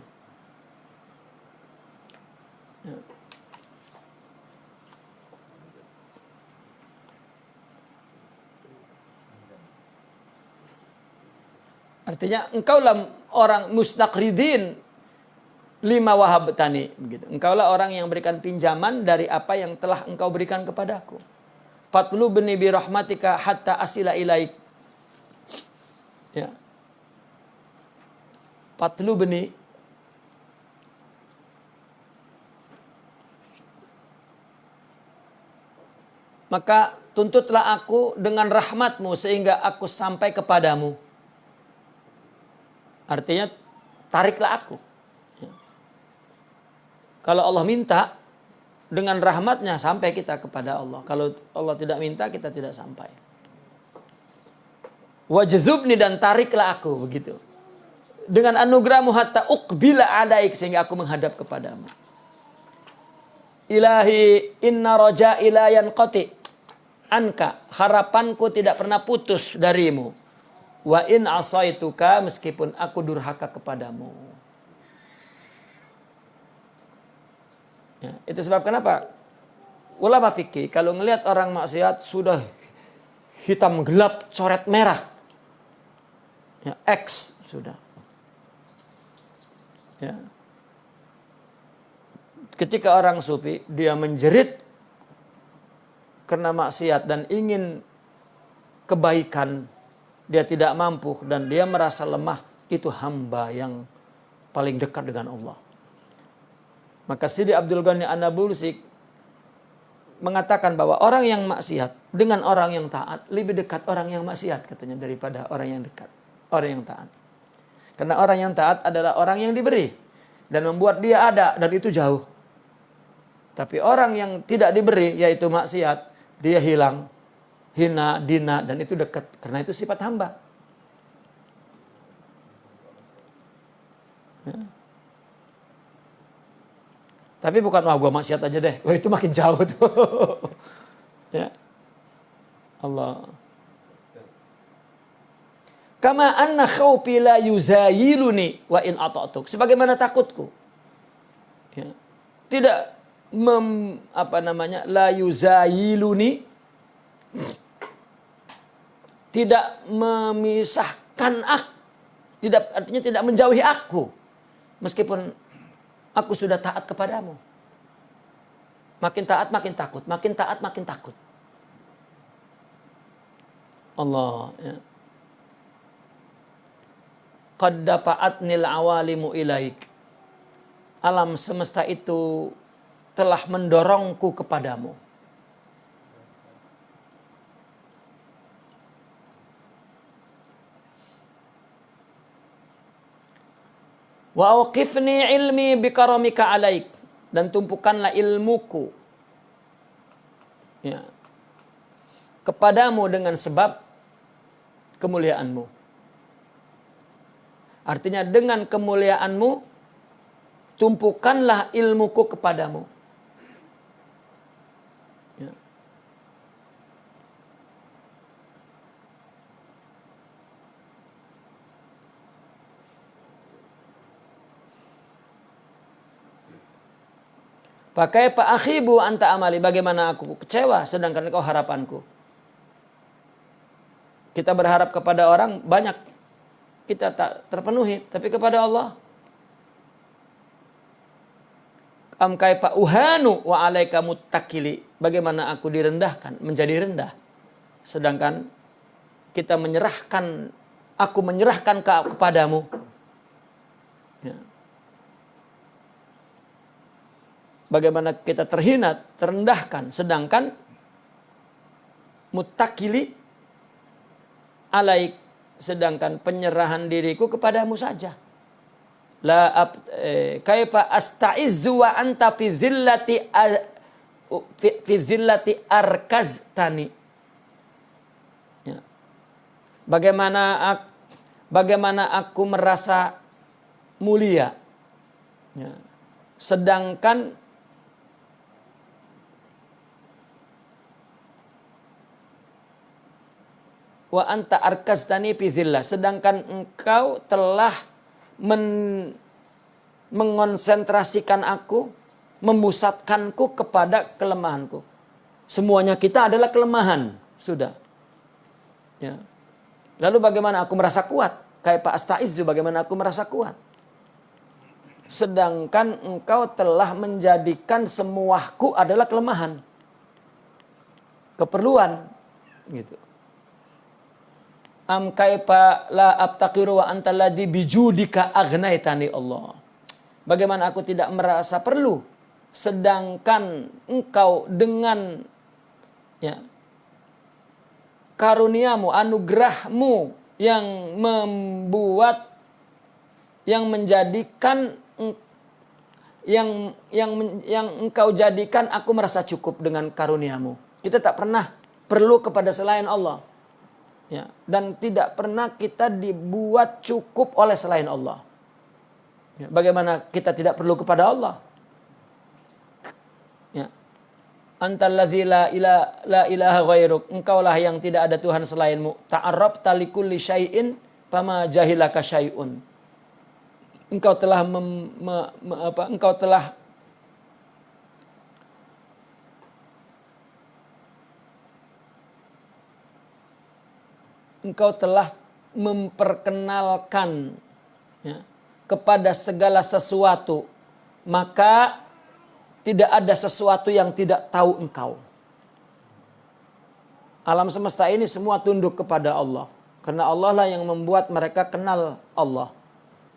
Speaker 1: Artinya engkaulah orang mustaqridin lima wahabtani, begitu. Engkaulah orang yang berikan pinjaman dari apa yang telah engkau berikan kepadaku. Fatlubni bi rahmatika hatta asila ilaik. Ya. Fatlubni, maka tuntutlah aku dengan rahmatmu sehingga aku sampai kepadamu. Artinya tariklah aku. Ya. Kalau Allah minta, dengan rahmatnya sampai kita kepada Allah. Kalau Allah tidak minta, kita tidak sampai. Wajzubni, dan tariklah aku, begitu. Dengan anugerahmu hatta uqbila adaik, sehingga aku menghadap kepadamu. Ilahi inna roja ilayan qati anka, harapanku tidak pernah putus darimu. Wa in asaituka, meskipun aku durhaka kepadamu. Ya, itu sebab kenapa ulama fikih kalau ngelihat orang maksiat sudah hitam gelap coret merah, ya, X sudah. Ya. Ketika orang sufi dia menjerit karena maksiat dan ingin kebaikan, dia tidak mampu dan dia merasa lemah, itu hamba yang paling dekat dengan Allah. Maka Sidi Abdul Ghani An-Nabulsi mengatakan bahwa orang yang maksiat dengan orang yang taat lebih dekat orang yang maksiat, katanya, daripada orang yang dekat, orang yang taat. Karena orang yang taat adalah orang yang diberi dan membuat dia ada, dan itu jauh. Tapi orang yang tidak diberi, yaitu maksiat, dia hilang, hina, dina, dan itu dekat. Karena itu sifat hamba. Ya. Tapi bukan, wah gue maksiat aja deh. Wah itu makin jauh tuh. Ya. Allah. Kama anna khawfi la yuzayiluni wa in ata'tuk. Sebagaimana takutku. Ya. Tidak la yuzayiluni. Tidak memisahkan aku. Tidak, artinya tidak menjauhi aku. Meskipun aku sudah taat kepadamu. Makin taat makin takut. Makin taat makin takut. Allah. Ya. Qad dafa'atnil awalimu ilaik. Alam semesta itu telah mendorongku kepadamu. Wa auqifni ilmi bikaramika alaik. Dan tumpukanlah ilmuku ya, kepadamu dengan sebab kemuliaanmu. Artinya dengan kemuliaanmu, tumpukanlah ilmuku kepadamu. Ya. Pakai pak akhibu anta amali. Bagaimana aku kecewa sedangkan engkau harapanku. Kita berharap kepada orang banyak, kita tak terpenuhi. Tapi kepada Allah, am kaifa uhanu wa alaika muttakili. Bagaimana aku direndahkan, menjadi rendah. Sedangkan kita menyerahkan, aku menyerahkan kepadamu. Ya. Bagaimana kita terhina, terendahkan. Sedangkan muttakili alaik, sedangkan penyerahan diriku kepadamu saja. La kaifa asta'izzu wa anta fi zillati arkaztani. Ya. Bagaimana aku merasa mulia. Ya. Sedangkan wa anta arkaztani fi zillah, sedangkan engkau telah mengonsentrasikan aku, memusatkanku kepada kelemahanku. Semuanya kita adalah kelemahan, sudah. Ya. Lalu bagaimana aku merasa kuat? Kayak Pak Astaizu, bagaimana aku merasa kuat? Sedangkan engkau telah menjadikan semuaku adalah kelemahan, keperluan, gitu. Am kaifa la abtaqiru wa anta alladhi bijudika aghnaitani Allah. Bagaimana aku tidak merasa perlu sedangkan engkau dengan ya, karuniamu, anugerahmu yang membuat, yang menjadikan, yang engkau jadikan aku merasa cukup dengan karuniamu. Kita tak pernah perlu kepada selain Allah. Ya, dan tidak pernah kita dibuat cukup oleh selain Allah. Ya, bagaimana kita tidak perlu kepada Allah? Ya. Antallazi la ilaha ghairuk. Engkaulah yang tidak ada Tuhan selainmu. Ta'arrabta likulli syai'in fama jahilaka syai'un. Engkau telah engkau telah memperkenalkan ya, kepada segala sesuatu, maka tidak ada sesuatu yang tidak tahu engkau. Alam semesta ini semua tunduk kepada Allah, karena Allah lah yang membuat mereka kenal Allah.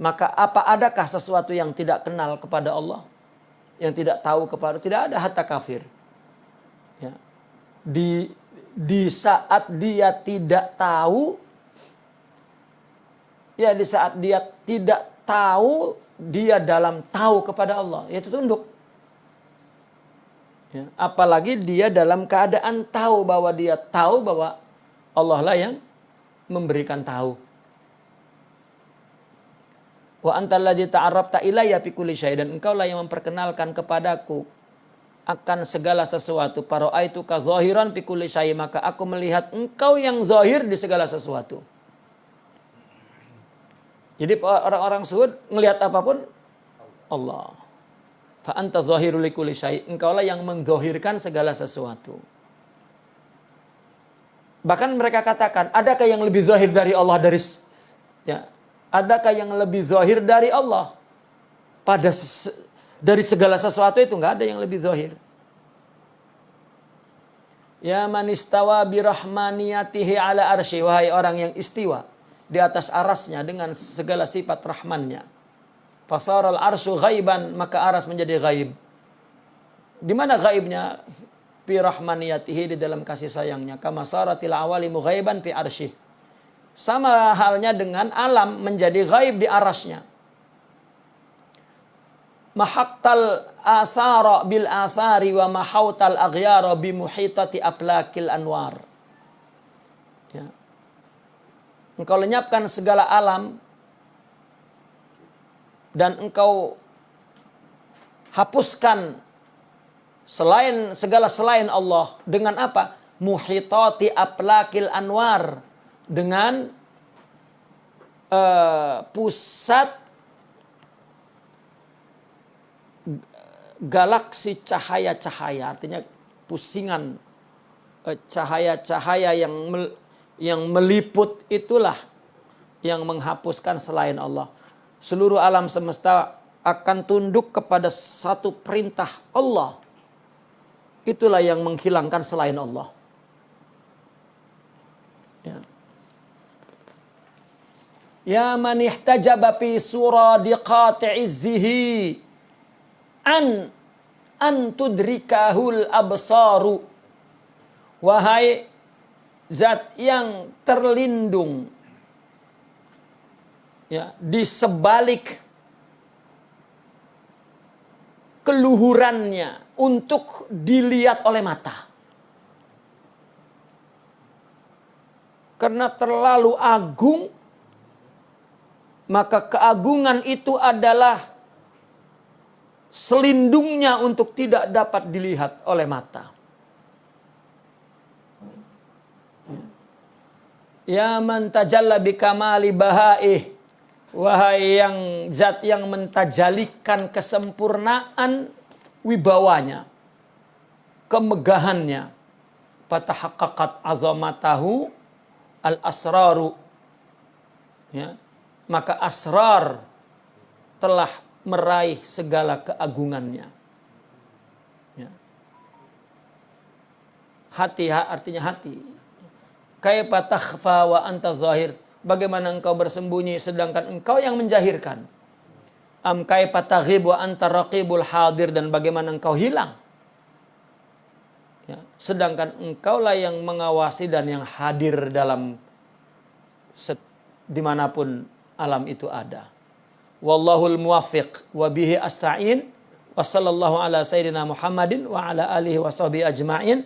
Speaker 1: Maka apa adakah sesuatu yang tidak kenal kepada Allah, yang tidak tahu kepada? Tidak ada, hatta kafir. Ya. Di saat dia tidak tahu, ya di saat dia tidak tahu, dia dalam tahu kepada Allah, yaitu tunduk. Ya, apalagi dia dalam keadaan tahu bahwa Allah lah yang memberikan tahu. Wa antal ladzi ta'arrafta ilayya fi kulli syai, dan engkau lah yang memperkenalkan kepadaku akan segala sesuatu. Fara'aitu ka zahiran fi kulli syai, maka aku melihat engkau yang zahir di segala sesuatu. Jadi orang-orang zuhud melihat apapun Allah. Fa anta zahirul likulli syai, engkaulah yang menzahirkan segala sesuatu. Bahkan mereka katakan, adakah yang lebih zahir dari Allah adakah yang lebih zahir dari Allah? Dari segala sesuatu itu enggak ada yang lebih zahir. Ya man istawa bi rahmaniyatihi ala arsy, wahai orang yang istiwa di atas arasnya dengan segala sifat rahmannya. Fasaral arsyu ghaiban, maka aras menjadi ghaib. Di mana ghaibnya? Fi rahmaniyatihi, di dalam kasih sayangnya. Kama saratil awalimu ghaiban fi arsyih. Sama halnya dengan alam menjadi ghaib di arasnya. Mahaqtal athara bil athari wa mahautal aghyara bi muhitati aflakil anwar. Ya. Engkau lenyapkan segala alam dan engkau hapuskan segala selain Allah dengan apa? Muhitati aflakil anwar, dengan pusat galaksi cahaya-cahaya, artinya pusingan cahaya-cahaya yang meliput, itulah yang menghapuskan selain Allah. Seluruh alam semesta akan tunduk kepada satu perintah Allah. Itulah yang menghilangkan selain Allah. Ya man ihtajaba fi suradiqati izzihi an tudrikahul absaru. Wahai zat yang terlindung di sebalik keluhurannya untuk dilihat oleh mata. Karena terlalu agung, maka keagungan itu adalah selindungnya untuk tidak dapat dilihat oleh mata. Ya man tajalla bi kamali bahaih, wahai yang zat yang mentajalikan kesempurnaan wibawanya, kemegahannya. Fatahaqqaqat azamatahu al-asraru. Ya. Maka asrar telah meraih segala keagungannya. Ya. Hati artinya hati. Kaifa takhfa wa anta zahir. Bagaimana engkau bersembunyi sedangkan engkau yang menjahirkan. Am kaifa taghib wa anta raqibul hadir, dan bagaimana engkau hilang. Ya. Sedangkan engkaulah yang mengawasi dan yang hadir dalam dimanapun alam itu ada. Wallahul muwaffiq wa bihi asta'in. Wa sallallahu ala sayyidina Muhammadin wa ala alihi wa sahbihi ajma'in.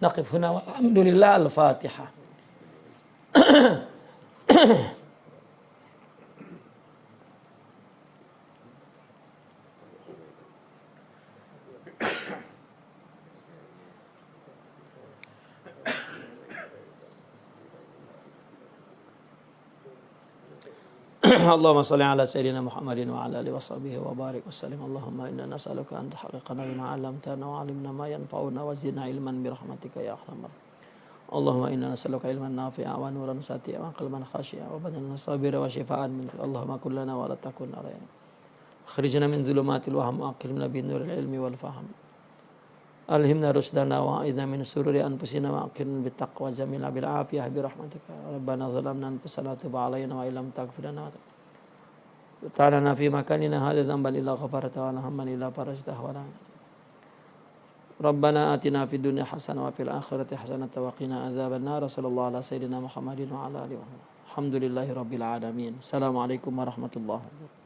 Speaker 1: Naqif huna walhamdulillah. Al-Fatihah. Allahumma salli ala sayyidina Muhammadin wa ala alihi wa sahbihi wa barik wa sallim. Allahumma inna nas'aluka an tahqiqana bima 'allamtana wa 'allimna ma yanfa'una wa zidna ilman bi rahmatika ya arhamar. Allahumma inna nas'aluka ilman nafi'a wa nuran sati'a wa qalban khashi'a wa badanan sabira wa shifaan min. Allahumma kun lana wa la takun alaina. Akhrijna min dhulumatil wahm wa aqrimna bi nuril ilmi wal fahm. Alhimna rusdana wa a'idna min sururi anfusina wa aqrimna bit taqwa jamila bil afiyah bi rahmatika. Rabbana zalamna anfusana wa tub 'alaina wa illam taghfir lana ta'ala fi makanina hadha dhanban illa ghafarta wa hamman illa farajtah wa la. Rabbana atina fid dunya hasanah wa fil akhirati hasanah wa qina adzabannar. Sallallahu ala sayyidina Muhammadin wa ala alihi wa sahbihi. Alhamdulillahi rabbil alamin. Assalamualaikum warahmatullahi wabarakatuh.